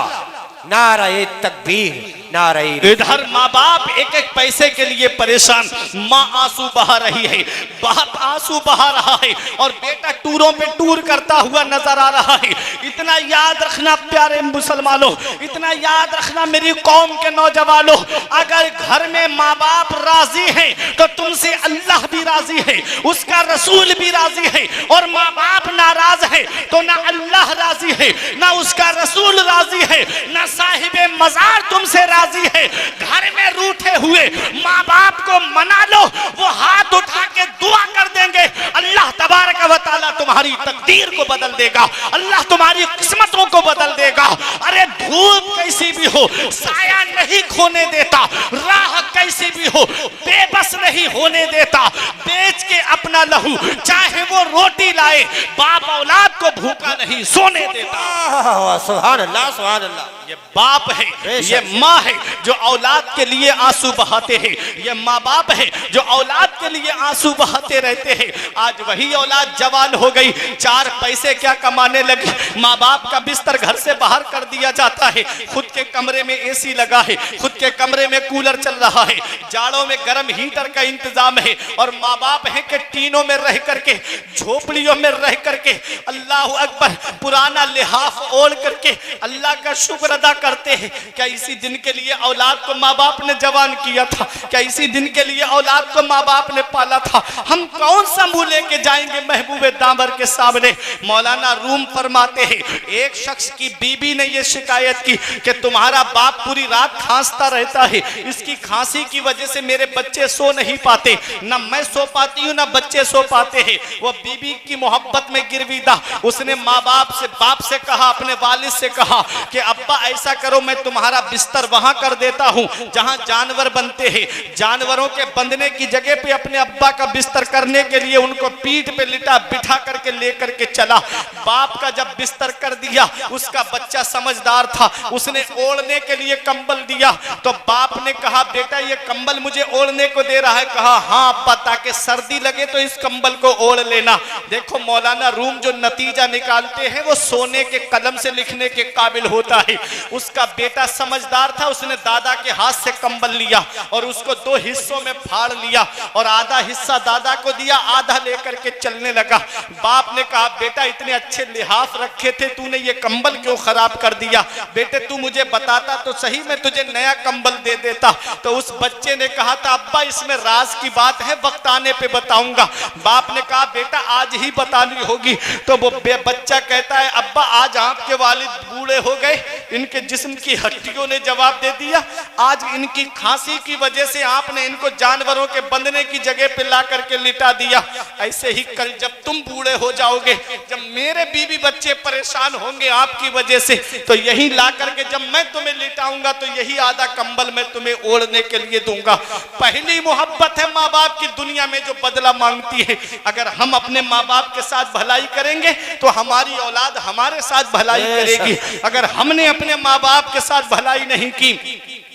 नारे तकबीर, नारे। इधर माँ बाप एक एक पैसे के लिए परेशान, माँ आंसू बहा रही है, बाप आंसू बहा रहा है और बेटा टूरों पे टूर करता हुआ नजर आ रहा है। इतना याद रखना प्यारे मुसलमानों, इतना याद रखना मेरी कौम के नौजवानों, अगर घर में माँ बाप राजी हैं तो तुमसे अल्लाह भी राजी है, उसका रसूल भी राजी है। और माँ बाप नाराज है तो ना अल्लाह राजी है, ना उसका रसूल राजी है, ना साहिबे मजार तुमसे राजी है। घर में रूठे हुए माँ बाप को मना लो, वो हाथ उठा के दुआ कर देंगे, अल्लाह तबारक व तआला तुम्हारी तकदीर को बदल देगा, अल्लाह तुम्हारी किस्मतों को बदल देगा। अरे धूप कैसी भी हो साया नहीं खोने देता, राह कैसी भी हो बेबस नहीं होने देता, बेच के अपना लहू चाहे वो रोटी लाए, बाप औलाद को भूखा नहीं सोने देता। सुभान अल्लाह, सुभान अल्लाह। ये बाप है, ये माँ है जो औलाद के लिए आंसू बहाते हैं, ये माँ बाप है जो औलाद के लिए आंसू बहाते रहते हैं। आज वही औलाद जवान हो गई, चार पैसे क्या कमाने लगी, माँ बाप का बिस्तर घर से बाहर कर दिया जाता है, खुद के कमरे में एसी लगा है, खुद के कमरे में कूलर चल रहा है, जाड़ों में गर्म हीटर का इंतजाम है, और माँ बाप है कि टीनों में रह करके, झोपड़ियों में रह करके अल्लाह अकबर पुराना लिहाफ ओढ़ करके अल्लाह का शुक्र अदा करते हैं। क्या इसी दिन के लिए औलाद को माँ बाप ने जवान किया था? क्या इसी दिन के लिए औलाद को माँ बाप ने पाला था? हम कौन सा मुंह लेके जाएंगे महबूबे दामर के सामने? मौलाना रूम फरमाते हैं, एक शख्स की बीबी ने यह शिकायत की कि तुम्हारा बाप पूरी रात खांसता रहता है, इसकी खांसी की वजह से मेरे बच्चे सो नहीं पाते, ना मैं सो पाती हूँ ना बच्चे सो पाते हैं। वो बीबी की मोहब्बत में गिरविदा, उसने माँ बाप से कहा, अपने वालिद से कहा कि अब्बा ऐसा करो, मैं तुम्हारा बिस्तर वहां कर देता हूं जहां जानवर बनते हैं, जानवरों के बंधने की जगह पे अपने अब्बा का बिस्तर करने के लिए उनको पीठ पे लिटा बिठा करके लेकर के चला। बाप का जब बिस्तर कर दिया, उसका बच्चा समझदार था, उसने ओढ़ने के लिए कंबल दिया, तो बाप ने कहा बेटा ये कंबल मुझे ओढ़ने को दे रहा है? कहा हाँ अब्बा, ताकि सर्दी लगे तो इस कंबल को ओढ़ लेना। देखो मौलाना रूम जो नतीजा निकालते हैं वो सोने के कलम से लिखने के काबिल होता है। उसका बेटा समझदार था, उसने दादा के हाथ से कंबल लिया और उसको दो हिस्सों में फाड़ लिया और आधा हिस्सा दादा को दिया, आधा लेकर के चलने लगा। बाप ने कहा बेटा इतने अच्छे लिहाफ रखे थे, तूने ये कंबल क्यों खराब कर दिया? बेटे तू मुझे बताता तो सही, मैं तुझे नया कंबल दे देता। तो उस बच्चे ने कहा था अब्बा इसमें राज की बात है, वक्त आने पे बताऊंगा। बाप ने कहा बेटा आज ही बतानी होगी। तो वो बच्चा कहता है अब्बा आज आपके वालिद बूढ़े हो गए, इनके जिस्म की हड्डियों ने जवाब दे दिया, आज इनकी खांसी की वजह से आपने इनको जानवरों के बंधने की जगह पे ला करके लिटा दिया। ऐसे ही कल जब तुम बूढ़े हो जाओगे, जब मेरे बीवी बच्चे परेशान होंगे आपकी वजह से, तो यही ला करके जब मैं तुम्हें लिटाऊंगा तो यही आधा कंबल मैं तुम्हें ओढ़ने के लिए दूंगा। पहली मोहब्बत है माँ बाप की दुनिया में जो बदला मांगती है। अगर हम अपने माँ बाप के साथ भलाई करेंगे तो हमारी औलाद हमारे साथ भलाई करेगी। अगर हमने अपने माँ बाप के साथ भलाई नहीं की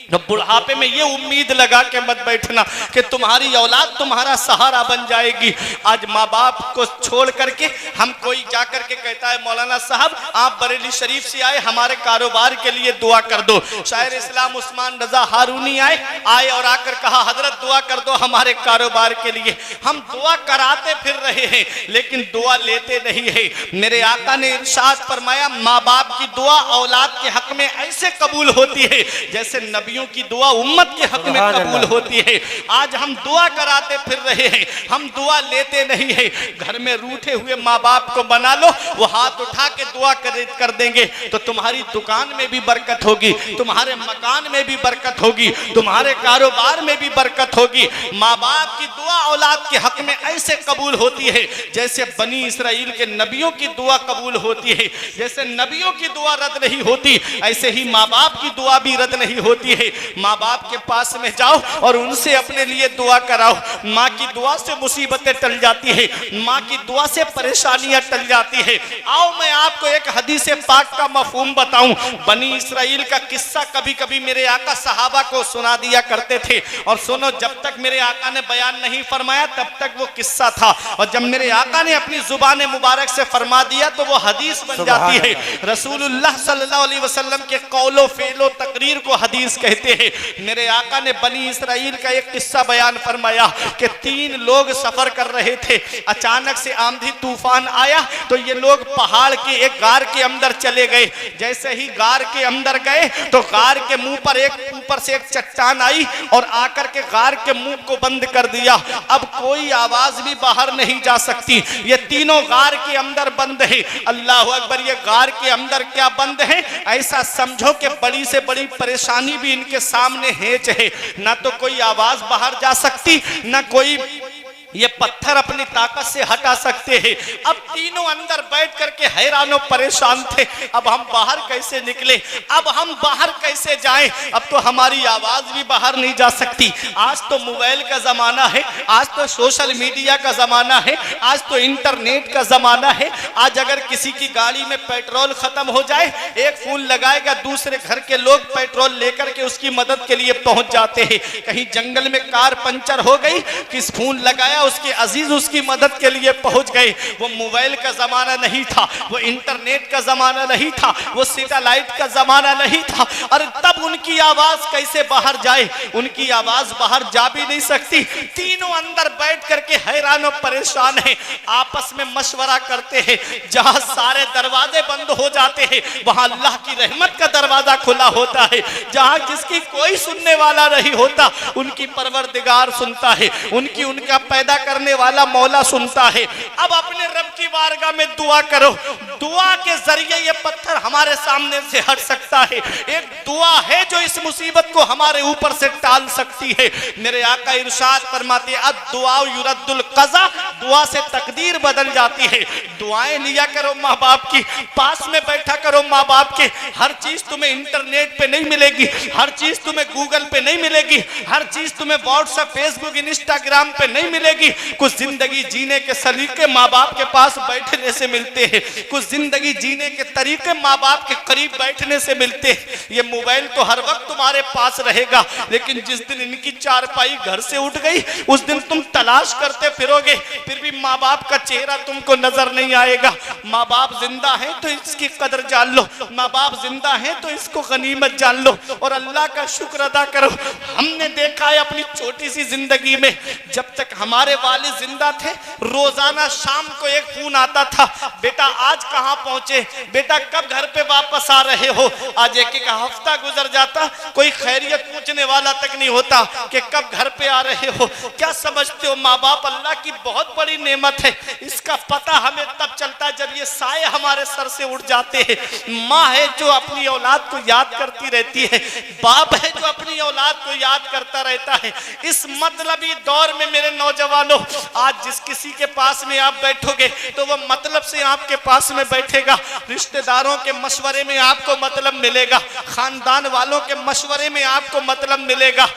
तो बुढ़ापे में ये उम्मीद लगा के मत बैठना कि तुम्हारी औलाद तुम्हारा सहारा बन जाएगी। आज माँ बाप को छोड़ करके हम कोई जाकर के कहता है मौलाना साहब आप बरेली शरीफ से आए, हमारे कारोबार के लिए दुआ कर दो। शायर इस्लाम उस्मान रजा हारूनी आए और आकर कहा हजरत दुआ कर दो हमारे कारोबार के लिए। हम दुआ कराते फिर रहे हैं लेकिन दुआ लेते नहीं है। मेरे आका ने इरशाद फरमाया माँ बाप की दुआ औलाद के हक में ऐसे कबूल होती है जैसे नबियों की दुआ उम्मत के हक में कबूल होती है। आज हम दुआ कराते फिर रहे हैं, हम दुआ लेते नहीं है। घर में रूठे हुए माँ बाप को बना लो, वो हाथ उठा के दुआ कर देंगे तो तुम्हारी दुकान में भी बरकत होगी, तुम्हारे मकान में भी बरकत होगी, तुम्हारे कारोबार में भी बरकत होगी। माँ बाप की दुआ औलाद के हक में ऐसे कबूल होती है जैसे बनी इसराइल के नबियों की दुआ कबूल होती है। जैसे नबियों की दुआ रद्द नहीं होती, ऐसे ही माँ बाप की दुआ भी रद्द नहीं होती है। है। माँ बाप के पास में जाओ और उनसे अपने लिए दुआ कराओ। माँ की दुआ से मुसीबतें टल जाती है, माँ की दुआ से परेशानियां टल जाती है। आओ मैं आपको एक हदीस पाक का मफहूम बताऊं। बनी इसराइल का किस्सा कभी कभी मेरे आका सहाबा को सुना दिया करते थे। और सुनो, जब तक मेरे आका ने बयान नहीं फरमाया तब तक वो किस्सा था, और जब मेरे आका ने अपनी जुबान मुबारक से फरमा दिया तो वो हदीस बन जाती है। रसूलुल्लाह सल्लल्लाहु अलैहि वसल्लम के कौलो फेलो तकरीर को हदीस कहते हैं। मेरे आका ने बनी इसराइल का एक किस्सा बयान फरमाया कि 3 लोग सफर कर रहे थे, अचानक से आंधी तूफान आया तो ये लोग पहाड़ के एक गार के अंदर चले गए। जैसे ही गार के अंदर गए तो गार के मुंह पर ऊपर से एक चट्टान आई और आकर के गार के मुंह को बंद कर दिया। अब कोई आवाज भी बाहर नहीं जा सकती। ये तीनों गार के अंदर बंद है। अल्लाह अकबर, ये गार के अंदर क्या बंद है? ऐसा समझो कि बड़ी से बड़ी परेशानी भी इनके सामने हेच है। ना तो कोई आवाज बाहर जा सकती, ना कोई ये पत्थर अपनी ताकत से हटा सकते हैं। अब तीनों अंदर बैठ करके हैरान और परेशान थे। अब हम बाहर कैसे निकले, अब हम बाहर कैसे जाएं? अब तो हमारी आवाज भी बाहर नहीं जा सकती। आज तो मोबाइल का जमाना है, आज तो सोशल मीडिया का जमाना है, आज तो इंटरनेट का जमाना है। आज अगर किसी की गाड़ी में पेट्रोल खत्म हो जाए, एक फोन लगाएगा, दूसरे घर के लोग पेट्रोल लेकर के उसकी मदद के लिए पहुंच जाते हैं। कहीं जंगल में कार पंचर हो गई, किस फोन लगाया, उसके अजीज उसकी मदद के लिए पहुंच गए। वो मोबाइल का जमाना नहीं था, वो इंटरनेट का जमाना नहीं था, वो सैटेलाइट का जमाना नहीं था। और तब उनकी आवाज कैसे बाहर जाए? उनकी आवाज बाहर जा भी नहीं सकती। तीनों अंदर बैठ करके हैरान और परेशान है, आपस में मशवरा करते हैं। जहां सारे दरवाजे बंद हो जाते हैं वहां अल्लाह की रहमत का दरवाजा खुला होता है। जहां जिसकी कोई सुनने वाला नहीं होता उनकी परवरदिगार सुनता है, उनका पैदा करने वाला मौला सुनता है। अब अपने रब की बारगाह में दुआ करो। दुआ के जरिए ये पत्थर हमारे सामने से हट सकता है। एक दुआ है जो इस मुसीबत को हमारे ऊपर से टाल सकती है। मेरे आका इरशाद फरमाते हैं, अद्दुआ युरद्दुल क़ज़ा, दुआ से तकदीर बदल जाती है। दुआएं लिया करो माँ बाप की, पास में बैठा करो माँ बाप के। हर चीज तुम्हें इंटरनेट पे नहीं मिलेगी, हर चीज तुम्हें गूगल पे नहीं मिलेगी, हर चीज तुम्हें व्हाट्सएप, फेसबुक, इंस्टाग्राम पे नहीं मिलेगी। कुछ जिंदगी जीने के सलीके माँ बाप के पास बैठने से मिलते हैं, कुछ जिंदगी जीने के तरीके माँ बाप के करीब बैठने से मिलते हैं। ये मोबाइल तो हर वक्त तुम्हारे पास रहेगा, लेकिन जिस दिन इनकी चारपाई घर से उठ गई उस दिन तुम तलाश करते फिरोगे, फिर भी माँ बाप का चेहरा तुमको नजर नहीं आएगा। माँ बाप जिंदा है तो इसकी कदर जान लो, माँ बाप जिंदा है तो इसको गनीमत जान लो और अल्लाह का शुक्र अदा करो। हमने देखा है अपनी छोटी सी जिंदगी में, जब तक हमारे वालिद जिंदा थे रोजाना शाम को एक फोन आता था, बेटा आज कहाँ पहुंचे, बेटा कब घर पे वापस आ रहे हो। आज एक हफ्ता गुजर जाता, कोई खैरियत पूछने वाला तक नहीं होता कि कब घर पे आ रहे हो। क्या समझते हो, माँ बाप अल्लाह की बहुत बड़ी नेमत है। इसका पता हमें तब चलता है जब ये साए हमारे सर से उड़ जाते हैं। माँ है जो अपनी औलाद को याद करती रहती है, बाप है जो अपनी औलाद को याद करता रहता है। इस मतलबी दौर में मेरे नौजवानों, आज जिस किसी के पास में आप बैठोगे तो वो मतलब से आपके पास में बैठेगा। रिश्तेदारों के मशवरे में आपको मतलब मिलेगा, खानदान वालों के मशवरे में आपको मतलब मिलेगा,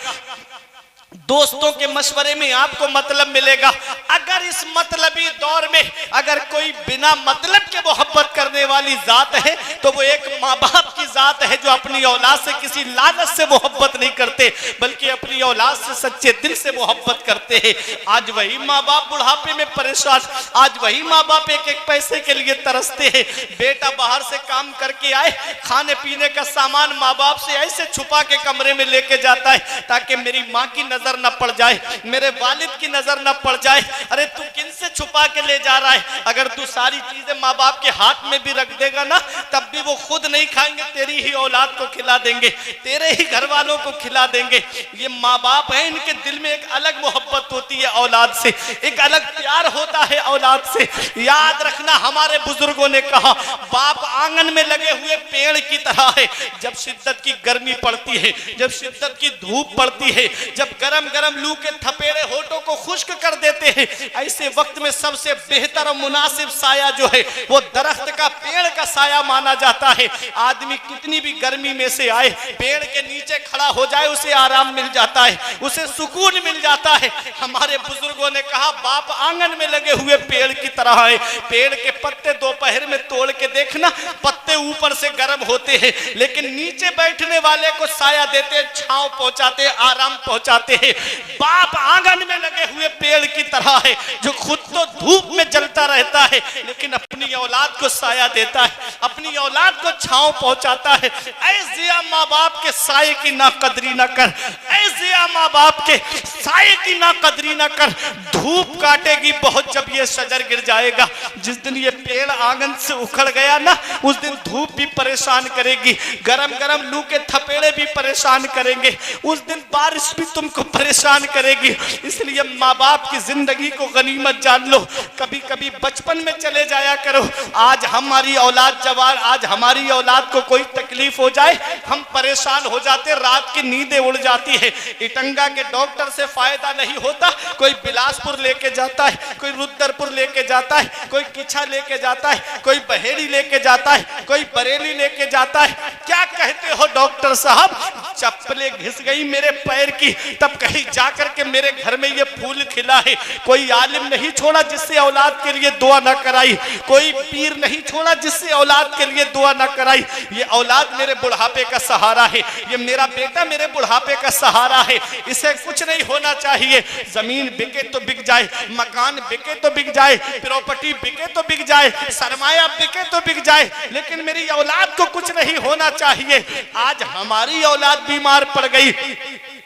दोस्तों के मशवरे में आपको मतलब मिलेगा। अगर इस मतलबी दौर में अगर कोई बिना मतलब के मोहब्बत करने वाली जात है तो वो एक माँ बाप की जात है जो अपनी औलाद से किसी लालच से मोहब्बत नहीं करते बल्कि अपनी औलाद से सच्चे दिल से मोहब्बत करते हैं। आज वही माँ बाप बुढ़ापे में परेशान, आज वही माँ बाप एक एक पैसे के लिए तरसते हैं। बेटा बाहर से काम करके आए, खाने पीने का सामान माँ बाप से ऐसे छुपा के कमरे में लेके जाता है ताकि मेरी माँ की नजर न पड़ जाए, मेरे वालिद की नजर न पड़ जाए। अरे तू किन से छुपा के ले जा रहा है? अगर तू सारी चीजें माँ बाप के हाथ में भी रख देगा ना तब भी वो खुद नहीं खाएंगे, तेरी ही औलाद को खिला देंगे, तेरे ही घर वालों को खिला देंगे। ये माँ बाप है, इनके दिल में एक अलग मोहब्बत होती है औलाद से, एक अलग प्यार होता है औलाद से। याद रखना, हमारे बुजुर्गों ने कहा बाप आंगन में लगे हुए पेड़ की तरह है। जब शिद्दत की गर्मी पड़ती है, जब शिद्दत की धूप पड़ती है, जब गरम गरम लू के थपेड़े होठों को खुश्क कर देते हैं, ऐसे वक्त में सबसे बेहतर और मुनासिब साया जो है वो दरख्त का, पेड़ का साया माना जाता है। आदमी कितनी भी गर्मी में से आए, पेड़ के नीचे खड़ा हो जाए, उसे आराम मिल जाता है, उसे सुकून मिल जाता है। हमारे बुजुर्गों ने कहा, बाप आंगन में लगे हुए पेड़ की तरह है। पेड़ के पत्ते दोपहर में तोड़ के देखना, पत्ते ऊपर से गर्म होते हैं, लेकिन नीचे बैठने वाले को साया देते, छांव पहुंचाते, आराम पहुंचाते हैं। बाप आंगन में लगे हुए पेड़ की तरह है, जो खुद तो धूप में जलता रहता है, लेकिन अपनी औलाद को साया देता है, अपनी औलाद को छांव पहुंचाता है। ऐसे माँ बाप के साये की ना कदरी ना कर, ऐसे माँ बाप के साये की ना कदरी ना कर। धूप काटेगी बहुत जब ये शजर गिर जाएगा। जिस दिन ये पेड़ आंगन से उखड़ गया ना, उस दिन धूप भी परेशान करेगी, गरम गरम लू के थपेड़े भी परेशान करेंगे, उस दिन बारिश भी तुमको परेशान करेगी। इसलिए माँ बाप की जिंदगी को गनीमत जान लो। कभी कभी बचपन में चले जाया करो। आज हमारी औलाद जवान, आज हमारी औलाद को कोई तकलीफ हो जाए, हम परेशान हो जाते, रात की नींदें उड़ जाती है। इटंगा के डॉक्टर से फायदा नहीं होता, कोई बिलासपुर लेके जाता है, कोई रुद्रपुर लेके जाता है, कोई किच्छा लेके जाता है, कोई बहेड़ी लेके जाता है, कोई बरेली लेके जाता है। क्या कहते हो डॉक्टर साहब? चप्पलें घिस गई मेरे पैर की, तब कहीं जाकर के मेरे घर में ये फूल खिला है। कोई आलिम नहीं छोड़ा जिससे औलाद के लिए दुआ ना कराई, कोई पीर नहीं छोड़ा जिससे औलाद के लिए दुआ ना कराई। ये औलाद मेरे बुढ़ापे का सहारा है, ये मेरा बेटा मेरे बुढ़ापे का सहारा है। इसे कुछ नहीं होना चाहिए। जमीन बिके तो बिक जाए, मकान बिके तो बिक जाए, प्रॉपर्टी बिके तो बिक जाए, सरमाया बिके तो बिक जाए, लेकिन मेरी औलाद को कुछ नहीं होना चाहिए। आज हमारी औलाद बीमार पड़ गई,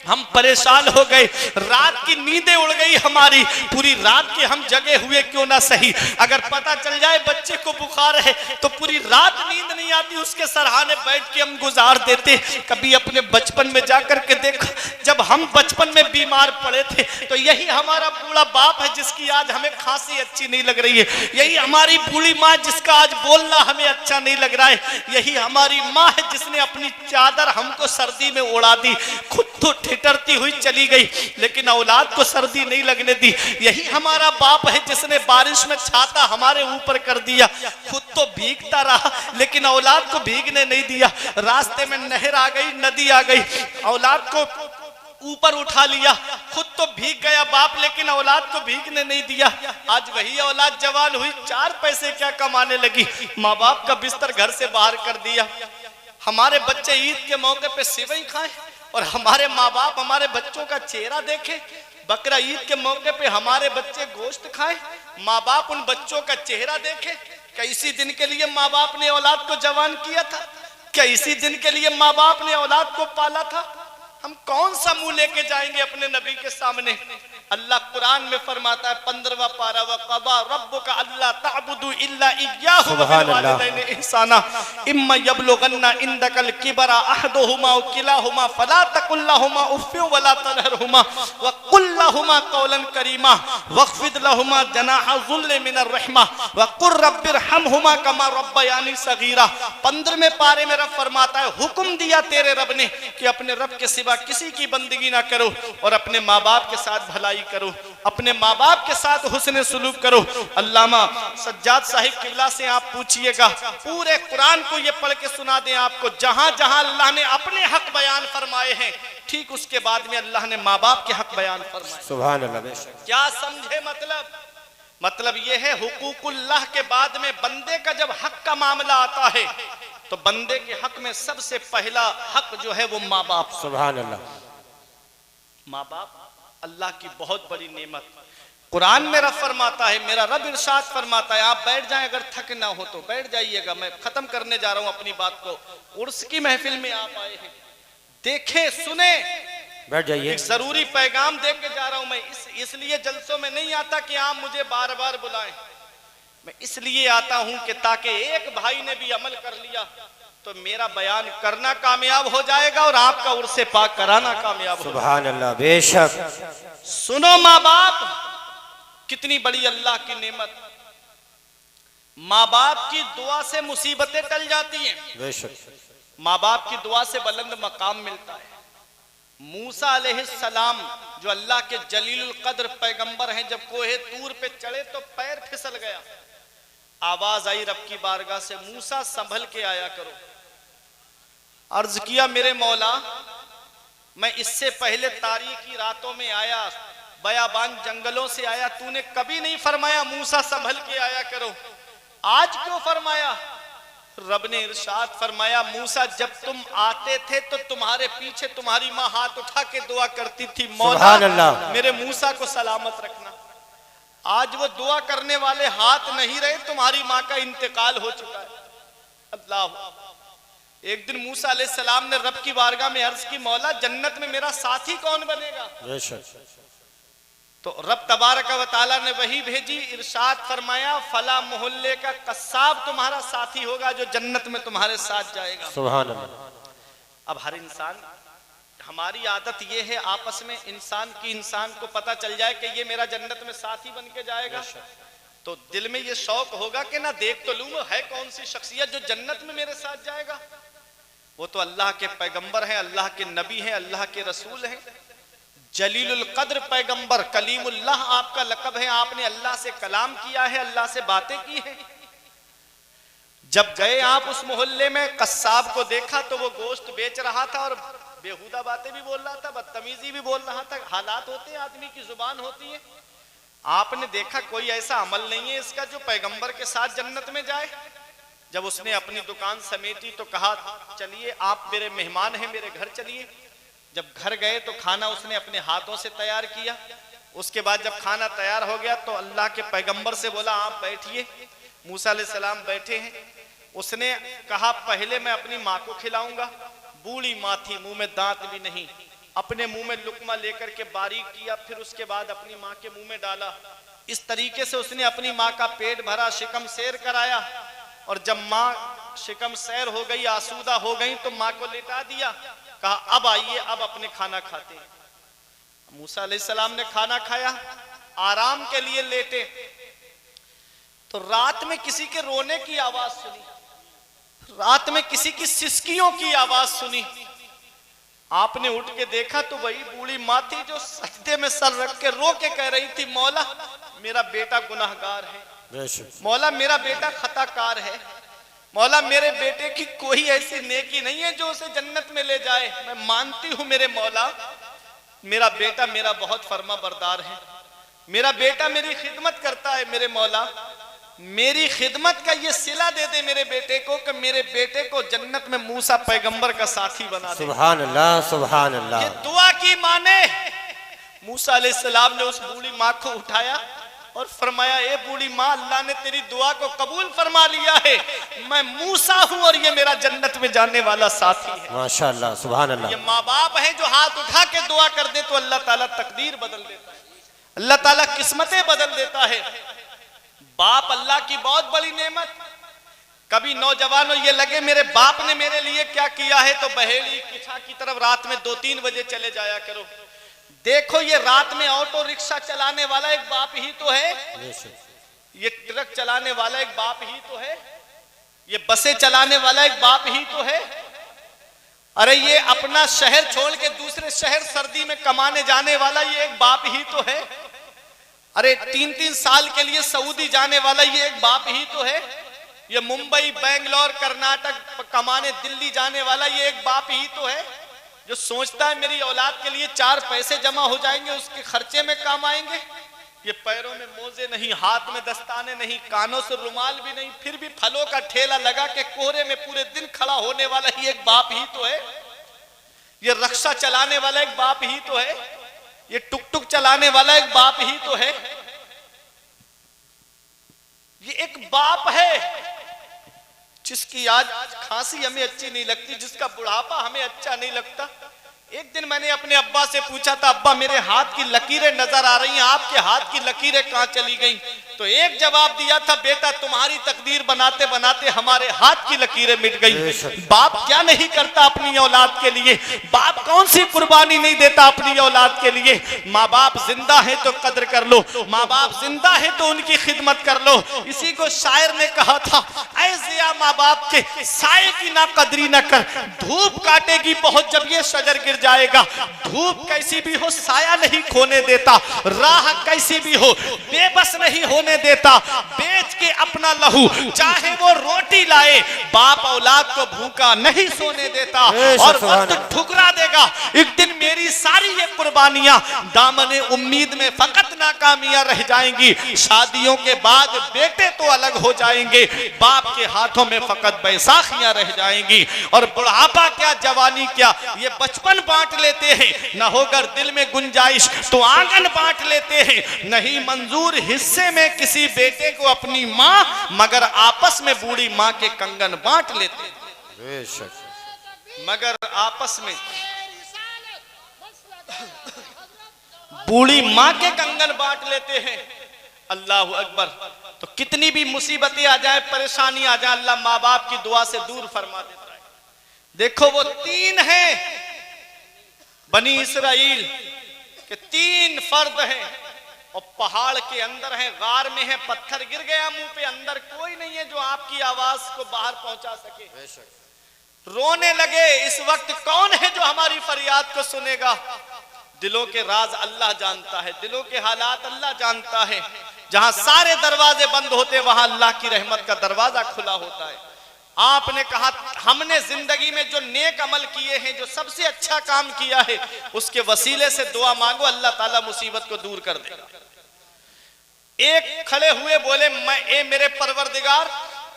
हम परेशान हो गए, रात की नींदें उड़ गई हमारी। पूरी रात के हम जगे हुए क्यों ना सही, अगर पता चल जाए बच्चे को बुखार है तो पूरी रात नींद नहीं आती, उसके सराहने बैठ के हम गुजार देते। कभी अपने बचपन में जाकर के देखो, जब हम बचपन में बीमार पड़े थे तो यही हमारा बूढ़ा बाप है जिसकी आज हमें खांसी अच्छी नहीं लग रही है, यही हमारी बूढ़ी माँ जिसका आज बोलना हमें अच्छा नहीं लग रहा है, यही हमारी माँ है जिसने अपनी चादर हमको सर्दी में उड़ा दी, खुद तो ठिठरती हुई चली गई, लेकिन औलाद को सर्दी नहीं लगने दी। यही हमारा बाप है जिसने बारिश में छाता हमारे ऊपर कर दिया, खुद तो भीगता रहा लेकिन औलाद को भीगने नहीं दिया। रास्ते में नहर आ गई, नदी आ गई, औलाद को ऊपर उठा लिया, खुद तो भीग गया बाप, लेकिन औलाद को भीगने नहीं दिया। आज वही औलाद जवान हुई, 4 पैसे क्या कमाने लगी, माँ बाप का बिस्तर घर से बाहर कर दिया। हमारे बच्चे ईद के मौके पे सेवई खाएं और हमारे माँ बाप हमारे बच्चों का चेहरा देखे। बकरा ईद के मौके पे हमारे बच्चे गोश्त खाएं, माँ बाप उन बच्चों का चेहरा देखे। क्या इसी दिन के लिए माँ बाप ने औलाद को जवान किया था? क्या इसी दिन के लिए माँ बाप ने औलाद को पाला था? हम कौन सा मुंह लेके जाएंगे अपने नबी के सामने? अल्लाह कुरान में फरमाता है 15वां पारा, वक़ज़ा रब्बुका अल्ला तअबुदू इल्ला इय्याहु व बिल वालिदैनि इहसाना इम्मा यबलुगन्ना इंदकल किबरा अहदुहुमा व किलाहुमा फला तकुल लहुमा उफ़्फ़िन व ला तनहरहुमा व कुल लहुमा क़ौलन करीमा वख़्फ़िद लहुमा जनाह ज़ुल्ल मिनर रहमा व क़ुर रब्बिरहमहुमा कमा रब्बयानी सगीरा। 15वें पारे में रब फरमाता है, हुक्म दिया तेरे रब ने कि अपने रब के सिवा किसी की बंदगी ना करो और अपने माँ बाप के साथ भलाई करो, अपने माँ बाप के साथ हुस्न सुलूक करो। अल्लामा सज्जाद साहिब किबला से आप पूछिएगा, पूरे कुरान को ये पढ़ के सुना दें आपको, जहां जहां अल्लाह ने अपने हक बयान फरमाए हैं, ठीक उसके बाद में अल्लाह ने माँ बाप के हक बयान फरमाए। सुभान अल्लाह। क्या समझे मतलब ये है, हुकूकुल्लाह के बाद में बंदे का जब हक का मामला आता है तो बंदे के हक में सबसे पहला हक जो है वो माँ बाप। सुभान अल्लाह। माँ बाप अल्लाह की बहुत बड़ी नेमत। कुरान में रब फरमाता है, मेरा रब इरशाद फरमाता है, आप बैठ जाएं, अगर थक ना हो तो बैठ जाइएगा, मैं खत्म करने जा रहा हूं अपनी बात को। उर्स की महफिल में आप आए हैं, देखें सुने, बैठ जाइए। एक जरूरी पैगाम दे के जा रहा हूं मैं। इसलिए जलसों में नहीं आता कि आप मुझे बार बार बुलाएं, मैं इसलिए आता हूं कि ताकि एक भाई ने भी अमल कर लिया तो मेरा बयान करना कामयाब हो जाएगा और आपका उर्से पाक कराना कामयाब हो। सुभान अल्लाह। बेशक। सुनो माँ बाप कितनी बड़ी अल्लाह की नेमत। माँ बाप की दुआ से मुसीबतें टल जाती हैं, बेशक। माँ बाप की दुआ से बुलंद मकाम मिलता है। मूसा अलैहिस्सलाम जो अल्लाह के जलीलुल कद्र पैगंबर हैं, जब कोहे तूर पे चढ़े तो पैर फिसल गया, आवाज आई रब की बारगाह से, मूसा संभल के आया करो। अर्ज किया मेरे मौला, मैं इससे पहले तारीकी रातों में आया, बयाबान जंगलों से आया, तूने कभी नहीं फरमाया मूसा संभल के आया करो, आज क्यों फरमाया? रब ने इरशाद फरमाया, मूसा जब तुम आते थे तो तुम्हारे पीछे तुम्हारी माँ हाथ उठा के दुआ करती थी, मौला मेरे मूसा को सलामत रखना। आज वो दुआ करने वाले हाथ नहीं रहे, तुम्हारी माँ का इंतकाल हो चुका है। अल्लाह। एक दिन मूसा अलैहिस्सलाम ने रब की बारगाह में अर्ज की, मौला जन्नत में मेरा साथी कौन बनेगा? तो रब तबारक व तआला ने वही भेजी, इरशाद फरमाया, फला मोहल्ले का कस्साब तुम्हारा साथी होगा जो जन्नत में तुम्हारे साथ जाएगा। सुभान अल्लाह। अब हर इंसान, हमारी आदत ये है आपस में इंसान को पता चल जाए कि ये मेरा जन्नत में साथी बन के जाएगा, तो दिल में ये शौक होगा कि ना देख तो लूं वो है कौन सी शख्सियत जो जन्नत में मेरे साथ जाएगा। वो तो अल्लाह के पैगंबर हैं, अल्लाह के नबी हैं, अल्लाह के रसूल हैं, जलीलुल कद्र पैगंबर, कलीमुल्लाह आपका लक़ब है, आपने अल्लाह से कलाम किया है, अल्लाह से बातें की हैं। जब गए आप उस मोहल्ले में, कस्साब को देखा तो वो गोश्त बेच रहा था और बेहुदा बातें भी बोल रहा था, बदतमीजी भी बोल रहा था। हालात होते हैं, आदमी की जुबान होती है। आपने देखा कोई ऐसा अमल नहीं है इसका जो पैगंबर के साथ जन्नत में जाए। जब उसने अपनी दुकान समेटी तो कहा, चलिए आप मेरे मेहमान हैं, मेरे घर चलिए। जब घर गए तो खाना उसने अपने हाथों से तैयार किया। उसके बाद जब खाना तैयार हो गया तो अल्लाह के पैगंबर से बोला, आप बैठिए। मूसा अलैहिस्सलाम बैठे हैं। उसने कहा, पहले मैं अपनी माँ को खिलाऊंगा। बूढ़ी माँ थी, मुंह में दांत भी नहीं, अपने मुंह में लुकमा लेकर के बारीक किया, फिर उसके बाद अपनी माँ के मुंह में डाला। इस तरीके से उसने अपनी माँ का पेट भरा, शिकम सैर कराया। और जब माँ शिकम सैर हो गई, आसूदा हो गई, तो माँ को लेटा दिया। कहा, अब आइए, अब अपने खाना खाते हैं। मूसा अलैहिस्सलाम ने खाना खाया, आराम के लिए लेटे तो रात में किसी के रोने की आवाज सुनी, रात में किसी की सिसकियों की आवाज सुनी। आपने उठ के देखा तो वही बूढ़ी माँ थी जो सजदे में सर रख के रो के कह रही थी, मौला मेरा बेटा गुनाहगार है, मौला मेरा बेटा खताकार है, मौला मेरे बेटे की कोई ऐसी नेकी नहीं है जो उसे जन्नत में ले जाए। मैं मानती हूँ मेरे मौला, मेरा बेटा मेरा बहुत फर्मा बरदार है, मेरा बेटा मेरी खिदमत करता है। मेरे मौला मेरी खिदमत का ये सिला दे दे मेरे बेटे को कि मेरे बेटे को जन्नत में मूसा पैगंबर का साथी बना दे। सुभान अल्लाह, सुभान अल्लाह। ये दुआ की माने मूसा अलैहिस्सलाम ने उस बूढ़ी माँ को उठाया और फरमाया, ए बूढ़ी माँ, अल्लाह ने तेरी दुआ को कबूल फरमा लिया है, मैं मूसा हूँ और ये मेरा जन्नत में जाने वाला साथी है। माशाअल्लाह, सुभान अल्लाह। ये माँ बाप है जो हाथ उठा के दुआ कर दे तो अल्लाह ताला तकदीर बदल देता है, अल्लाह ताला किस्मतें बदल देता है। बाप अल्लाह की बहुत बड़ी नेमत। कभी नौजवानों ये लगे मेरे बाप ने मेरे लिए क्या किया है, तो बहेड़ी किछा की तरफ रात में 2-3 बजे चले जाया करो। देखो ये रात में ऑटो रिक्शा चलाने वाला एक बाप ही तो है, ये ट्रक चलाने वाला एक बाप ही तो है, ये बसें चलाने वाला एक बाप ही तो है। अरे ये अपना शहर छोड़ के दूसरे शहर सर्दी में कमाने जाने वाला ये एक बाप ही तो है। अरे 3-3 साल के लिए सऊदी जाने वाला ये एक बाप ही तो है। ये मुंबई, बेंगलोर, कर्नाटक कमाने दिल्ली जाने वाला ये एक बाप ही तो है, जो सोचता है मेरी औलाद के लिए 4 पैसे जमा हो जाएंगे, उसके खर्चे में काम आएंगे। ये पैरों में मोजे नहीं, हाथ में दस्ताने नहीं, कानों से रुमाल भी नहीं, फिर भी फलों का ठेला लगा के कोहरे में पूरे दिन खड़ा होने वाला ही एक बाप ही तो है। ये रिक्शा चलाने वाला एक बाप ही तो है, ये टुक टुक चलाने वाला एक बाप ही तो है। ये एक बाप है जिसकी आज खांसी हमें अच्छी नहीं लगती, जिसका बुढ़ापा हमें अच्छा नहीं लगता। एक दिन मैंने अपने अब्बा से पूछा था, अब्बा मेरे हाथ की लकीरें नजर आ रही हैं, आपके हाथ की लकीरें कहां चली गईं? तो एक जवाब दिया था, बेटा तुम्हारी तकदीर बनाते बनाते हमारे हाथ की लकीरें मिट गई। बाप क्या नहीं करता अपनी औलाद के लिए, बाप कौन सी कुर्बानी नहीं देता अपनी औलाद के लिए। माँ बाप जिंदा है तो कद्र कर लो, माँ बाप जिंदा है तो उनकी खिदमत कर लो। इसी को शायर ने कहा था, ऐ जिया माँ बाप के साये की ना कदरी न कर, धूप काटेगी बहुत जब ये शजर गिर जाएगा। धूप कैसी भी हो साया नहीं खोने देता, राह कैसी भी हो बेबस नहीं होने सोने देता, बेच के अपना लहू, चाहे वो रोटी लाए, बाप औलाद को भूखा नहीं सोने देता और वक्त ठुकरा देगा। एक दिन मेरी सारी ये कुर्बानियां दामने उम्मीद में फकत नाकामियां रह जाएंगी। शादियों के बाद बेटे तो अलग हो जाएंगे, बाप के हाथों में फकत बैसाखियां रह जाएंगी। और बुढ़ापा क्या, जवानी क्या, ये बचपन बांट लेते हैं। न होकर दिल में गुंजाइश तो आंगन बांट लेते हैं। नहीं मंजूर हिस्से में किसी बेटे को अपनी माँ, मगर आपस में बूढ़ी माँ के कंगन बांट लेते हैं। मगर आपस में बूढ़ी माँ के कंगन बांट लेते हैं। अल्लाह अकबर। तो कितनी भी मुसीबतें आ जाए, परेशानी आ जाए, अल्लाह माँ बाप की दुआ से दूर फरमा देता है। देखो वो 3 हैं, बनी इसराइल के 3 फर्द हैं और पहाड़ के अंदर हैं, गार में है, पत्थर गिर गया मुंह पे, अंदर कोई नहीं है जो आपकी आवाज को बाहर पहुंचा सके। रोने लगे, इस वक्त कौन है जो हमारी फरियाद को सुनेगा? दिलों के राज अल्लाह जानता है, दिलों के हालात अल्लाह जानता है। जहां सारे दरवाजे बंद होते वहां अल्लाह की रहमत का दरवाजा खुला होता है। आपने कहा हमने जिंदगी में जो नेक अमल किए हैं, जो सबसे अच्छा काम किया है, उसके वसीले से दुआ मांगो, अल्लाह ताला मुसीबत को दूर कर देगा। एक खड़े हुए बोले, मैं ए मेरे परवरदिगार,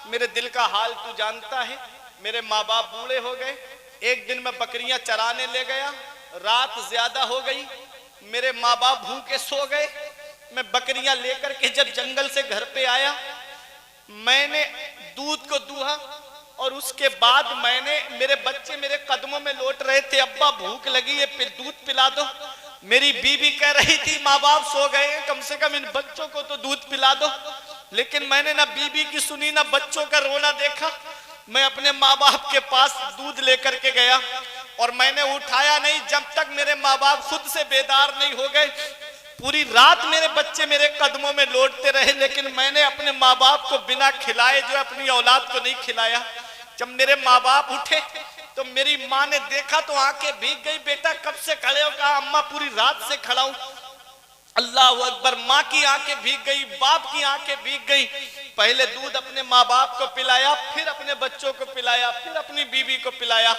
मेरे दिल का हाल तू जानता है। मेरे माँ बाप बूढ़े हो गए, एक दिन मैं बकरियां चराने ले गया, रात ज्यादा हो गई, मेरे माँ बाप भूखे सो गए। मैं बकरियां लेकर के जब जंगल से घर पे आया, मैंने दूध को दूहा और उसके बाद मेरे बच्चे मेरे कदमों में लौट रहे थे, अब्बा भूख लगी है, दूध पिला दो। मेरी बीवी कह रही थी माँ बाप सो गए, कम से कम इन बच्चों को तो दूध पिला दो। लेकिन मैंने ना बीवी की सुनी ना बच्चों का रोना देखा। मैं अपने माँ बाप के पास दूध लेकर के गया और मैंने उठाया नहीं जब तक मेरे माँ बाप खुद से बेदार नहीं हो गए। पूरी रात मेरे बच्चे मेरे कदमों में लौटते रहे, लेकिन मैंने अपने माँ बाप को बिना खिलाए जो अपनी औलाद को नहीं खिलाया। जब मेरे माँ बाप उठे तो मेरी माँ ने देखा तो आंखें भीग गई, बेटा कब से खड़े हो? कहा अम्मा पूरी रात से खड़ा हूं। अल्लाह अकबर। माँ की आंखें भीग गई, बाप की आंखें भीग गई। पहले दूध अपने माँ बाप को पिलाया, फिर अपने बच्चों को पिलाया, फिर अपनी बीवी को पिलाया।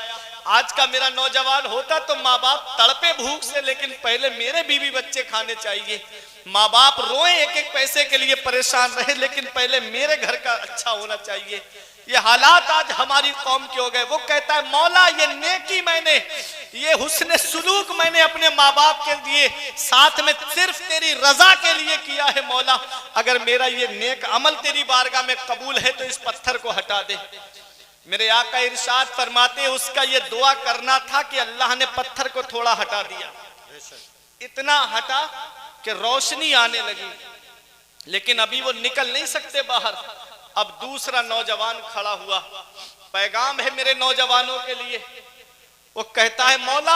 आज का मेरा नौजवान होता तो माँ बाप तड़पे भूख से, लेकिन पहले मेरे बीवी बच्चे खाने चाहिए। माँ बाप रोए एक एक पैसे के लिए परेशान रहे, लेकिन पहले मेरे घर का अच्छा होना चाहिए। ये हालात आज हमारी कौम के हो गए। वो कहता है मौला ये नेकी मैंने, ये हुस्न सुलूक मैंने अपने माँ बाप के लिए साथ में सिर्फ तेरी रजा के लिए किया है। मौला अगर मेरा ये नेक अमल तेरी बारगाह में कबूल है तो इस पत्थर को हटा दे। मेरे आका इरशाद फरमाते उसका ये दुआ करना था कि अल्लाह ने पत्थर को थोड़ा हटा दिया, इतना हटा कि रोशनी आने लगी, लेकिन अभी वो निकल नहीं सकते बाहर। अब दूसरा नौजवान खड़ा हुआ। पैगाम है मेरे नौजवानों के लिए। वो कहता है मौला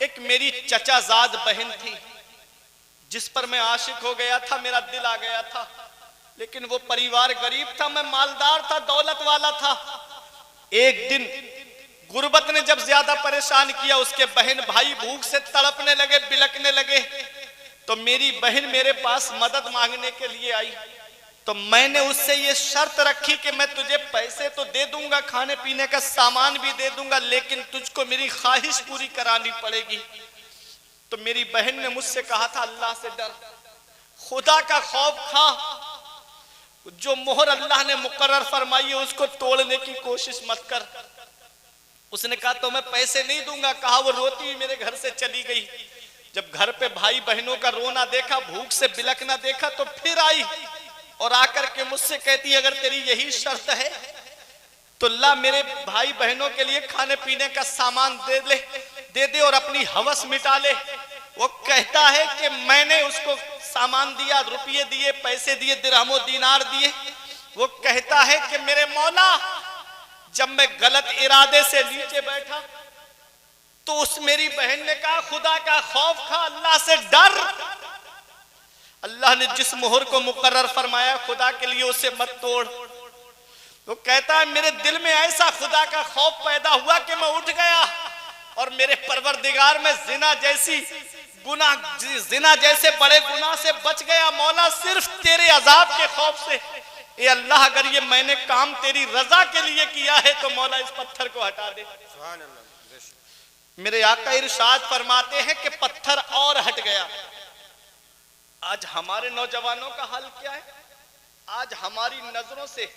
एक मेरी चचाजाद बहन थी जिस पर मैं आशिक हो गया था, मेरा दिल आ गया था, लेकिन वो परिवार गरीब था, मैं मालदार था, दौलत वाला था। एक दिन गुर्बत ने जब ज्यादा परेशान किया, उसके बहन भाई भूख से तड़पने लगे, बिलकने लगे, तो मेरी बहन मेरे पास मदद मांगने के लिए आई। तो मैंने उससे ये शर्त रखी कि मैं तुझे पैसे तो दे दूंगा, खाने पीने का सामान भी दे दूंगा, लेकिन तुझको मेरी ख्वाहिश पूरी करानी पड़ेगी। तो मेरी बहन ने मुझसे कहा था अल्लाह से डर, खुदा का खौफ खा, जो मोहर अल्लाह ने मुकर्रर फरमाई है उसको तोड़ने की कोशिश मत कर। उसने कहा तो मैं पैसे नहीं दूंगा। कहा वो रोती हुई मेरे घर से चली गई। जब घर पे भाई बहनों का रोना देखा, भूख से बिलकना देखा, तो फिर आई और आकर के मुझसे कहती अगर तेरी यही शर्त है तो ला मेरे भाई बहनों के लिए खाने पीने का सामान दे दे और अपनी हवस मिटा ले। वो कहता है कि मैंने उसको सामान दिया, रुपये दिए, पैसे दिए, दिरहमो दीनार दिए। वो कहता है कि मेरे मौला जब मैं गलत इरादे से नीचे बैठा तो उस मेरी बहन ने कहा खुदा का खौफ खा, अल्लाह से डर। अल्लाह ने जिस मोहर को मुकर्रर फरमाया खुदा के लिए उसे मत तोड़। वो कहता है मेरे दिल में ऐसा खुदा का खौफ पैदा हुआ कि मैं उठ गया और मेरे परवरदिगार में जिना जैसी गुनाह जिना जैसे बड़े गुनाह से बच गया मौला सिर्फ तेरे अजाब के खौफ से। ए अल्लाह, अगर ये मैंने काम तेरी रजा के लिए किया है तो मौला इस पत्थर को हटा दे। मेरे आका इरशाद फरमाते हैं कि पत्थर और हट गया। आज हमारे नौजवानों का हाल क्या है? आज हमारी नजरों से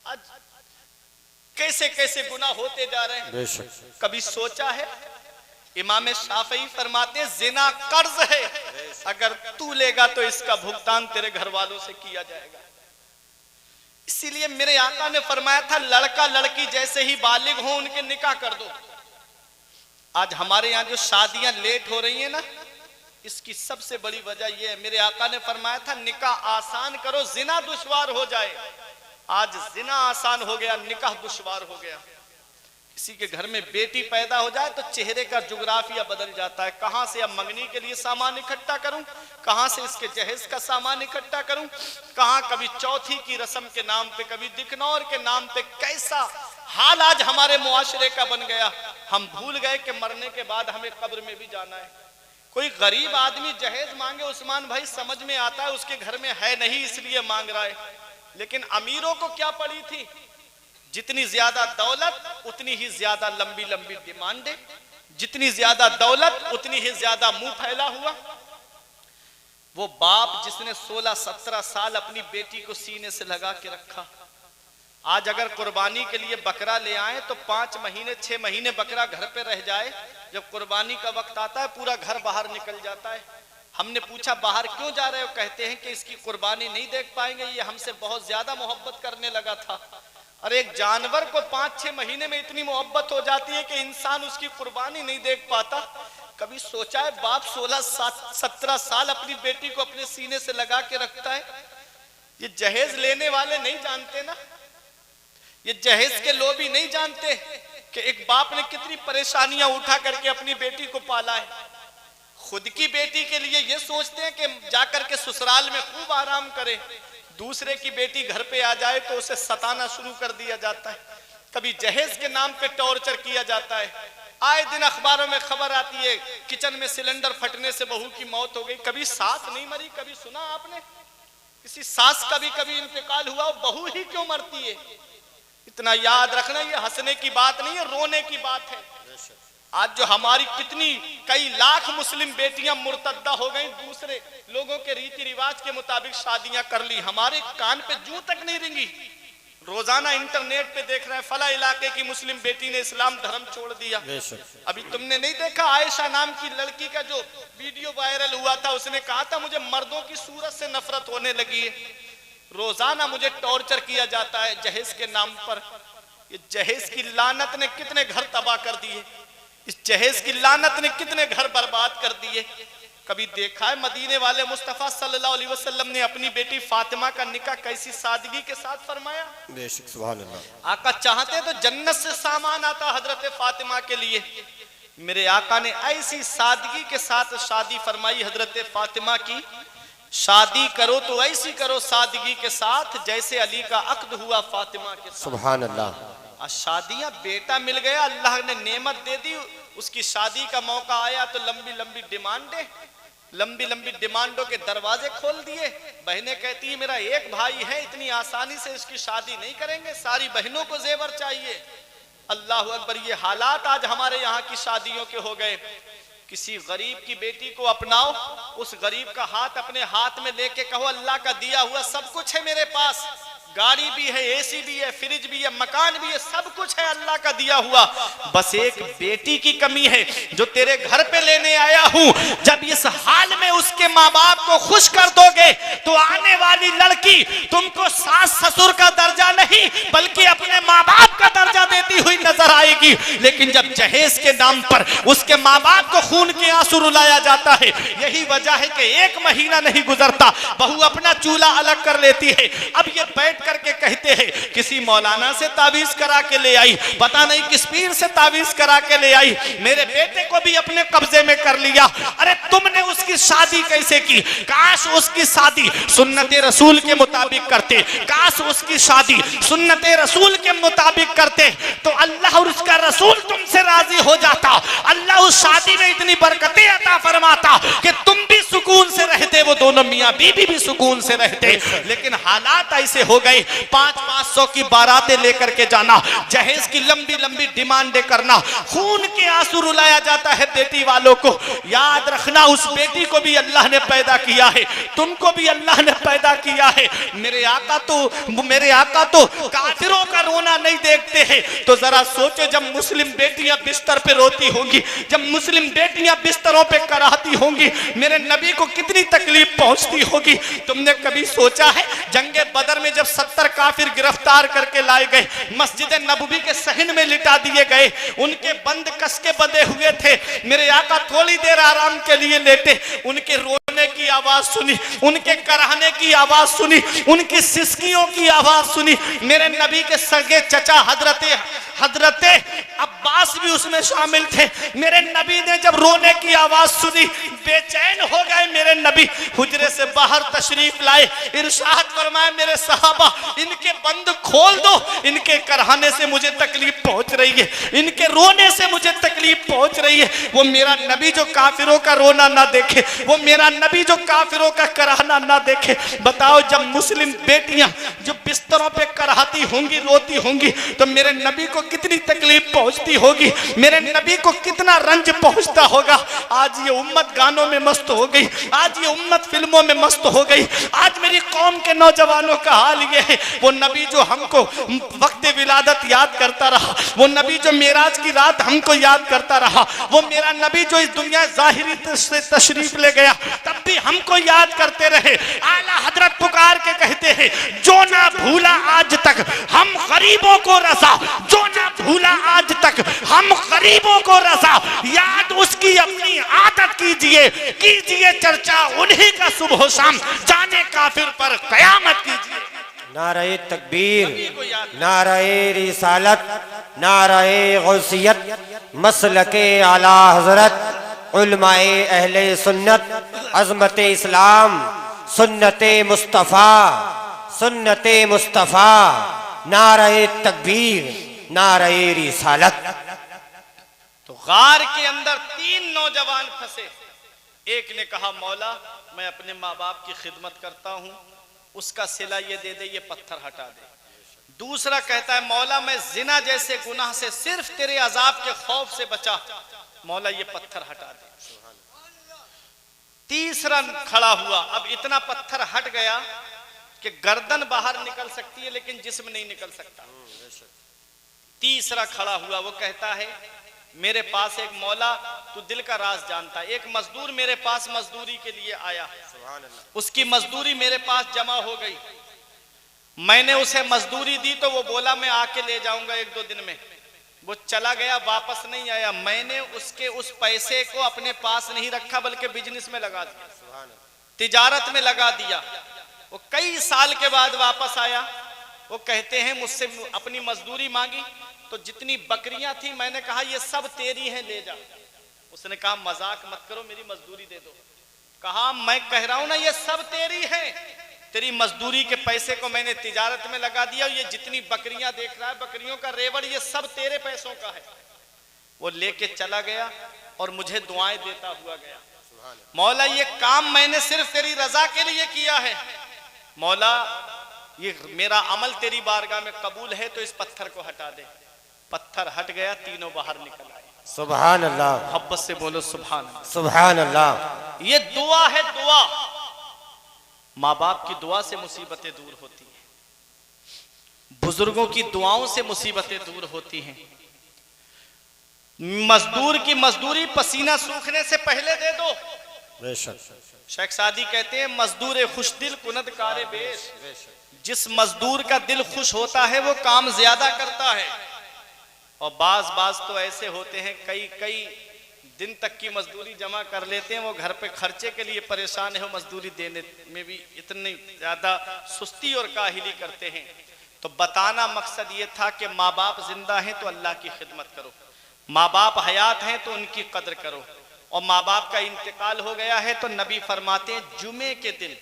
आज कैसे कैसे गुनाह होते जा रहे हैं। कभी सोचा है? इमाम शाफई फरमाते जिना कर्ज है, अगर तू लेगा तो इसका भुगतान तेरे घर वालों से किया जाएगा। इसीलिए मेरे आका ने फरमाया था लड़का लड़की जैसे ही बालिग हो उनके निकाह कर दो। आज हमारे यहाँ जो शादियां लेट हो रही है ना, इसकी सबसे बड़ी वजह यह है, मेरे आका ने फरमाया था निकाह आसान करो जिना दुश्वार हो जाए। आज जिना आसान हो गया, निकाह दुश्वार हो गया। किसी के घर में बेटी पैदा हो जाए तो चेहरे का जुग्राफिया बदल जाता है। कहां से अब मंगनी के लिए सामान इकट्ठा करूं, कहां से इसके जहेज का सामान इकट्ठा करूं, कहां कभी चौथी की रस्म के नाम पे, कभी दिखनौर के नाम पे। कैसा हाल आज हमारे मुआशरे का बन गया। हम भूल गए कि मरने के बाद हमें कब्र में भी जाना है। कोई गरीब आदमी जहेज मांगे उस्मान भाई समझ में आता है उसके घर में है नहीं इसलिए मांग रहा है, लेकिन अमीरों को क्या पड़ी थी? जितनी ज्यादा दौलत उतनी ही ज्यादा लंबी लंबी डिमांडें, जितनी ज्यादा दौलत उतनी ही ज्यादा मुंह फैला हुआ। वो बाप जिसने 16-17 साल अपनी बेटी को सीने से लगा के रखा, आज अगर कुर्बानी के लिए बकरा ले आए तो 5 महीने 6 महीने बकरा घर पे रह जाए, जब कुर्बानी का वक्त आता है पूरा घर बाहर निकल जाता है। हमने पूछा बाहर क्यों जा रहे हो? कहते हैं कि इसकी कुर्बानी नहीं देख पाएंगे, ये हमसे बहुत ज्यादा मोहब्बत करने लगा था। और एक जानवर को 5-6 महीने में इतनी मोहब्बत हो जाती है कि इंसान उसकी कुर्बानी नहीं देख पाता। कभी सोचा है बाप 16-17 साल अपनी बेटी को अपने सीने से लगा के रखता है? ये जहेज लेने वाले नहीं जानते ना, ये जहेज के लोग भी नहीं जानते कि एक बाप ने कितनी परेशानियां उठा करके अपनी बेटी को पाला है। खुद की बेटी के लिए ये सोचते हैं कि जाकर के ससुराल में खूब आराम करे, दूसरे की बेटी घर पे आ जाए तो उसे सताना शुरू कर दिया जाता है। कभी जहेज के नाम पे टॉर्चर किया जाता है। आए दिन अखबारों में खबर आती है किचन में सिलेंडर फटने से बहू की मौत हो गई। कभी सास नहीं मरी? कभी सुना आपने किसी सास का भी कभी इंतकाल हुआ? बहू ही क्यों मरती है? इतना याद रखना, ये हंसने की बात नहीं है, रोने की बात है। आज जो हमारी कितनी कई लाख मुस्लिम बेटियां मुर्तद्दा हो गई, दूसरे लोगों के रीति रिवाज के मुताबिक शादियां कर ली, हमारे कान पे जूं तक नहीं रिंगी। रोजाना इंटरनेट पे देख रहे हैं फला इलाके की मुस्लिम बेटी ने इस्लाम धर्म छोड़ दिया। अभी तुमने नहीं देखा आयशा नाम की लड़की का जो वीडियो वायरल हुआ था? उसने कहा था मुझे मर्दों की सूरत से नफरत होने लगी है, रोजाना मुझे टॉर्चर किया जाता है जहेज के नाम पर। ये जहेज की लानत ने कितने घर तबाह कर दिए, इस जहेज की लानत ने कितने घर बर्बाद कर दिए। कभी देखा है मदीने वाले मुस्तफा सल्लल्लाहु अलैहि वसल्लम ने अपनी बेटी फातिमा का निकाह कैसी सादगी के साथ फरमाया? बेशक सुभान अल्लाह। आका चाहते तो जन्नत से सामान आता हजरत फातिमा के लिए। मेरे आका ने ऐसी सादगी के साथ शादी फरमाई हजरत फातिमा की। शादी करो तो ऐसी करो सादगी के साथ जैसे अली का अक्द हुआ फातिमा के साथ। सुभान अल्लाह। शादियां बेटा मिल गया, अल्लाह ने नेमत दे दी, उसकी शादी का मौका आया तो लंबी लंबी डिमांडें, लंबी लंबी डिमांडों के दरवाजे खोल दिए। बहनें कहती है मेरा एक भाई है, इतनी आसानी से इसकी शादी नहीं करेंगे, सारी बहनों को जेवर चाहिए। अल्लाह अकबर। ये हालात आज हमारे यहाँ की शादियों के हो गए। किसी गरीब की बेटी को अपनाओ, उस गरीब का हाथ अपने हाथ में लेके कहो अल्लाह का दिया हुआ सब कुछ है मेरे पास, गाड़ी भी है, एसी भी है, फ्रिज भी है, मकान भी है, सब कुछ है अल्लाह का दिया हुआ, बस एक बेटी की कमी है जो तेरे घर पे लेने आया हूं। जब इस हाल में उसके माँ बाप को खुश कर दोगे तो आने वाली लड़की तुमको सास ससुर का दर्जा नहीं बल्कि अपने माँ बाप का दर्जा देती हुई नजर आएगी। लेकिन जब जहेज के नाम पर उसके माँ बाप को खून के आंसू रुलाया जाता है, यही वजह है कि 1 महीना नहीं गुजरता बहू अपना चूल्हा अलग कर लेती है। अब ये बैठ करके कहते हैं किसी मौलाना से तावीज करा के ले आई, पता नहीं किस पीर से तावीज करा के ले आई, मेरे बेटे को भी अपने कब्जे में कर लिया। अरे तुमने उसकी शादी कैसे की? काश उसकी शादी सुन्नते रसूल के मुताबिक करते, काश उसकी शादी सुन्नते रसूल के मुताबिक करते तो अल्लाह अल्लाह और उसका रसूल तुमसे राजी हो जाता, अल्लाह उस शादी में इतनी बरकतें अता फरमाता कि तुम भी सुकून से रहते, वो दोनों मियाँ बीबी भी सुकून से रहते। लेकिन हालात ऐसे हो गए, 500-500 की बारातें लेकर के जाना, जहेज की लंबी लंबी डिमांडें करना, खून के आंसू रुलाया जाता है बेटी वालों को। याद रखना, उस बेटी को भी अल्लाह ने पैदा किया है, तुमको भी अल्लाह ने पैदा किया है। मेरे आका तो काफिरों का रोना नहीं देखते हैं। तो जरा सोचो, जब मुस्लिम बेटियां बिस्तर पे रोती होंगी, जब मुस्लिम बेटियां बिस्तरों पे कराहती होंगी, मेरे नबी को कितनी तकलीफ पहुंचती होगी। तुमने कभी सोचा है, जंगे बदर में जब 70 काफिर गिरफ्तार करके लाए गए, मस्जिद नबवी के सहन में लिटा दिए गए, उनके बंद कस के बंधे हुए थे, मेरे आका थोड़ी देर आराम के लिए लेटे, उनके रोने की आवाज सुनी, उनके कराहने की आवाज सुनी, उनकी सिसकियों की आवाज सुनी। मेरे नबी के सगे चचा हजरत अब्बास भी उसमें शामिल थे। मेरे नबी ने जब रोने की आवाज सुनी, बेचैन हो गए। मेरे नबी हुजरे से बाहर तशरीफ लाए, इरशाद फरमाए, मेरे सहाबा इनके बंद खोल दो, इनके कराहने से मुझे तकलीफ पहुंच रही है, इनके रोने से मुझे तकलीफ पहुंच रही है। वो मेरा नबी जो काफिरों का रोना ना देखे, वो मेरा नबी जो काफिरों का कराहना ना देखे। बताओ, जब मुस्लिम बेटियां जो बिस्तरों पे कराहती होंगी, रोती होंगी, तो मेरे नबी को कितनी तकलीफ पहुंचती होगी, मेरे नबी को कितना रंज पहुंचता होगा। आज ये उम्मत गानों में मस्त हो गई, आज ये उम्मत फिल्मों में मस्त हो गई। आज मेरी कौम के नौजवानों का हाल ये है, वो नबी जो हमको वक्त विलादत याद करता रहा, वो नबी जो मेराज की रात हमको याद करता रहा, वो मेरा नबी जो इस दुनिया जाहिरी से तशरीफ ले गया, तब भी हमको याद करते रहे। आला हजरत पुकार के कहते हैं, जो ना भूला आज तक हम गरीबों को रजा, जो ना भूला आज तक हम गरीबों को रजा, याद उसकी अपनी आदत कीजिए चर्चा उन्हीं का सुबह शाम, जाने काफिर पर कयामत कीजिए। नारे तकबीर, नारे रिसालत, नारे गौसियत, मसलके आला हजरत, उलमाए अहले सुन्नत, अजमत इस्लाम, सुन्नते मुस्तफ़ा, सुन्नते मुस्तफ़ा, नारे तकबीर, नारे रिसालत। तो गार के अंदर 3 नौजवान फंसे। एक ने कहा, मौला मैं अपने माँ बाप की खिदमत करता हूँ, उसका सिला ये दे दे, ये पत्थर हटा दे। दूसरा कहता है, मौला मैं जिना जैसे गुनाह से सिर्फ तेरे अजाब के खौफ से बचा, मौला ये पत्थर हटा दे। तीसरा खड़ा हुआ, अब इतना पत्थर हट गया कि गर्दन बाहर निकल सकती है लेकिन जिस्म नहीं निकल सकता। तीसरा खड़ा हुआ, वो कहता है, मेरे पास एक मौला, तू दिल का राज जानता है, एक मजदूर मेरे पास मजदूरी के लिए आया, उसकी मजदूरी मेरे पास जमा हो गई, मैंने उसे मजदूरी दी तो वो बोला मैं आके ले जाऊंगा 1-2 दिन में, वो चला गया, वापस नहीं आया। मैंने उसके उस पैसे को अपने पास नहीं रखा बल्कि बिजनेस में लगा दिया, तिजारत में लगा दिया। वो कई साल के बाद वापस आया, वो कहते हैं मुझसे अपनी मजदूरी मांगी, तो जितनी बकरियां थी मैंने कहा ये सब तेरी हैं, ले जा। उसने कहा मजाक मत करो, मेरी मजदूरी दे दो। कहा मैं कह रहा हूं ना, ये सब तेरी हैं, तेरी मजदूरी के पैसे को मैंने तिजारत में लगा दिया, ये जितनी बकरियां देख रहा है, बकरियों का रेवड़, ये सब तेरे पैसों का है। वो लेके चला गया और मुझे दुआएं देता हुआ गया, मौला ये काम मैंने सिर्फ तेरी रजा के लिए किया है, मौला ये मेरा अमल तेरी बारगाह में कबूल है, तो इस पत्थर को हटा दे। पत्थर हट गया, तीनों बाहर निकल आए। सुभान अल्लाह, मोहब्बत से बोलो सुभान अल्लाह। सुभान अल्लाह। ये दुआ है, दुआ। माँ बाप की दुआ से मुसीबतें दूर होती हैं, बुजुर्गों की दुआओं से मुसीबतें दूर होती हैं। मजदूर की मजदूरी पसीना सूखने से पहले दे दो। शेख सादी कहते हैं, मजदूर खुशदिल कुनद कारे बेश, जिस मजदूर का दिल खुश होता है वो काम ज्यादा करता है। और बाज तो ऐसे होते हैं, कई दिन तक की मजदूरी जमा कर लेते हैं, वो घर पे खर्चे के लिए परेशान है, वो मजदूरी देने में भी इतनी ज्यादा सुस्ती और काहिली करते हैं। तो बताना मकसद ये था कि माँ बाप जिंदा हैं तो अल्लाह की खिदमत करो, माँ बाप हयात हैं तो उनकी कदर करो, और माँ बाप का इंतकाल हो गया है तो नबी फरमाते हैं जुमे के दिन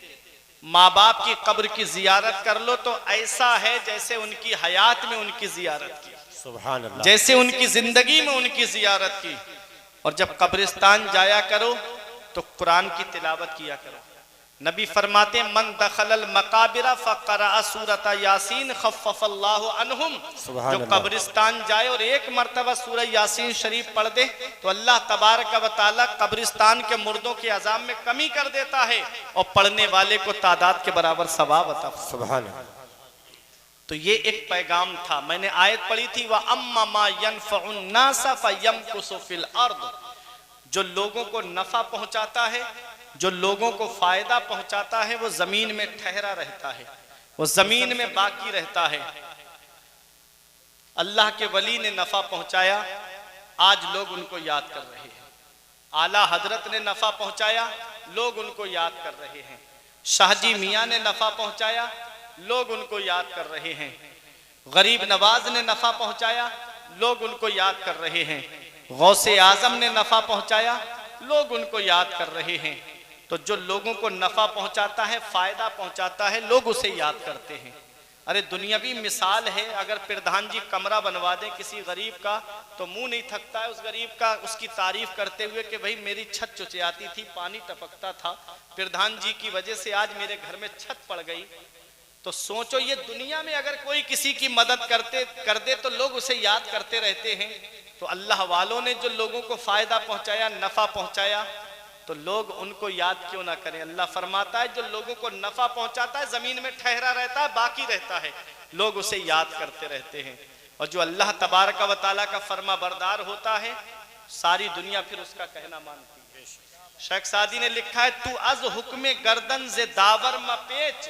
माँ बाप की कब्र की जियारत कर लो तो ऐसा है जैसे उनकी हयात में उनकी जियारत की, सुभान अल्लाह। जैसे उनकी जिंदगी में उनकी जियारत की। और जब कब्रिस्तान जाया करो तो कुरान की तिलावत किया करो। नबी फरमाते मन दखलल मकाबिरा फक़रा सूरत यासीन खफ़फ़ल्लाहु अन्हुम। जो कब्रिस्तान जाए और एक मर्तबा सूरह यासीन शरीफ पढ़ दे तो अल्लाह तबारक व तआला कब्रिस्तान के मुर्दों के अज़ाब में कमी कर देता है और पढ़ने वाले को तादाद के बराबर सवाब अता। सुभान अल्लाह। तो ये एक पैगाम था। मैंने आयत पढ़ी थी व अम्मा मा यनफ़उन नास फ़यमकुसु फ़िल अर्द। जो लोगों को नफा पहुंचाता है, जो लोगों को फायदा पहुंचाता है, वो जमीन में ठहरा रहता है, वो जमीन में बाकी रहता है। अल्लाह के वली ने नफा पहुंचाया, आज लोग उनको याद कर रहे हैं। आला हजरत ने नफा पहुंचाया, लोग उनको याद कर रहे हैं। शाहजी मियाँ ने नफा पहुंचाया, लोग उनको याद कर रहे हैं। गरीब नवाज ने नफा पहुंचाया, लोग उनको याद कर रहे हैं। गौसे आजम ने नफा पहुंचाया, लोग उनको याद कर रहे हैं। तो जो लोगों को नफा पहुंचाता है, फायदा पहुंचाता है, लोग उसे याद करते हैं। अरे दुनियावी मिसाल है, अगर प्रधान जी कमरा बनवा दें किसी गरीब का तो मुंह नहीं थकता है उस गरीब का उसकी तारीफ करते हुए कि भाई मेरी छत चुचियाती थी, पानी टपकता था, प्रधान जी की वजह से आज मेरे घर में छत पड़ गई। तो सोचो ये दुनिया में अगर कोई किसी की मदद कर दे तो लोग उसे याद करते रहते हैं। तो अल्लाह वालों ने जो लोगों को फायदा पहुंचाया, नफा पहुंचाया, तो लोग उनको याद क्यों ना करें। अल्लाह फरमाता है जो लोगों को नफा पहुंचाता है, जमीन में ठहरा रहता है, बाकी रहता है, लोग उसे याद करते रहते हैं। और जो अल्लाह तबारक व तआला का फर्मा बरदार होता है, सारी दुनिया फिर उसका कहना मानती है। शेख सादी ने लिखा है तू अज हुक्मे गर्दन जे दावर म पेच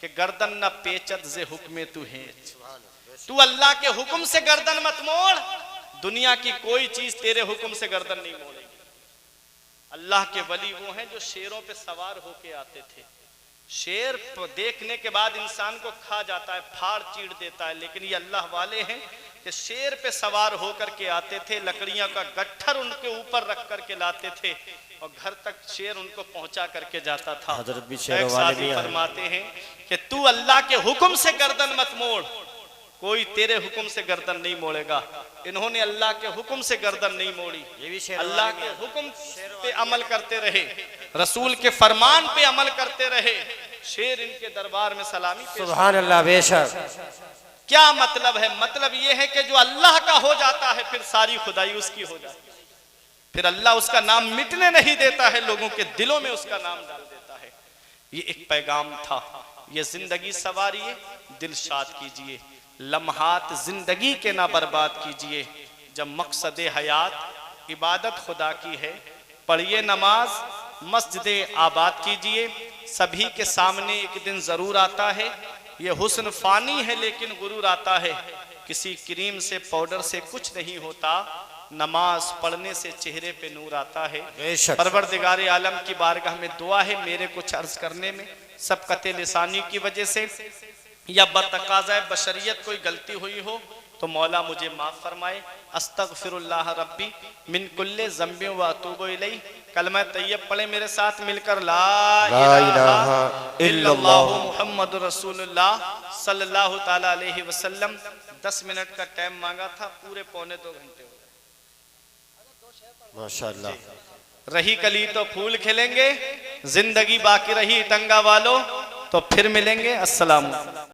के गर्दन न पेचत जे हुक्मे तू हेच। तू अल्लाह के हुक्म से गर्दन मत मोड़, दुनिया की कोई चीज तेरे हुक्म से गर्दन नहीं मोड़ेगी। अल्लाह के वली वो हैं जो शेरों पे सवार होके आते थे। शेर देखने के बाद इंसान को खा जाता है, फाड़ चीड़ देता है, लेकिन ये अल्लाह वाले हैं कि शेर पे सवार होकर के आते थे, लकड़ियों का गट्ठर उनके ऊपर रख करके लाते थे और घर तक शेर उनको पहुंचा करके जाता था। हजरत भी शेरों वाले भी फरमाते हैं कि तू अल्लाह के हुक्म से गर्दन मत मोड़, कोई तेरे हुक्म से गर्दन नहीं मोड़ेगा। इन्होंने अल्लाह के हुक्म से गर्दन नहीं मोड़ी, अल्लाह के हुक्म पे अमल करते रहे, रसूल के फरमान पे अमल करते रहे। शेर इनके दरबार में सलामी पेश। सुभान अल्लाह। बेशक क्या मतलब है? मतलब यह है कि जो अल्लाह का हो जाता है फिर सारी खुदाई उसकी हो जाती है, फिर अल्लाह उसका नाम मिटने नहीं देता है, लोगों के दिलों में उसका नाम डाल देता है। ये एक पैगाम था। ये जिंदगी सवारिए, दिल शाद कीजिए, लम्हात जिंदगी के ना बर्बाद कीजिए। जब मकसद हयात इबादत खुदा की है, पढ़िए नमाज, मस्जिद आबाद कीजिए। सभी के सामने एक दिन जरूर आता है, ये हुस्न फानी है लेकिन गुरूर आता है। किसी क्रीम से पाउडर से कुछ नहीं होता, नमाज पढ़ने से चेहरे पे नूर आता है। परवरदिगार आलम की बारगाह में दुआ है, मेरे कुछ अर्ज करने में सबकते लिसानी की वजह से या बतकाज़ा बशरियत कोई गलती हुई हो तो मौला मुझे माफ फरमाए। अस्तगफिरुल्लाह रब्बी मिन कुल्ले ज़ंबि व अतूबु इलैह। कलमा तैयब पढ़े मेरे साथ मिलकर, ला इलाहा इल्लल्लाहु मुहम्मदुर रसूलुल्लाह सल्लल्लाहु ताला अलैहि वसल्लम। 10 मिनट का टाइम मांगा था, पूरे पौने 2 घंटे हो गए। माशाअल्लाह। रही कली तो फूल खिलेंगे, जिंदगी बाकी रही टंगा वालों, तो फिर मिलेंगे। अस्सलाम।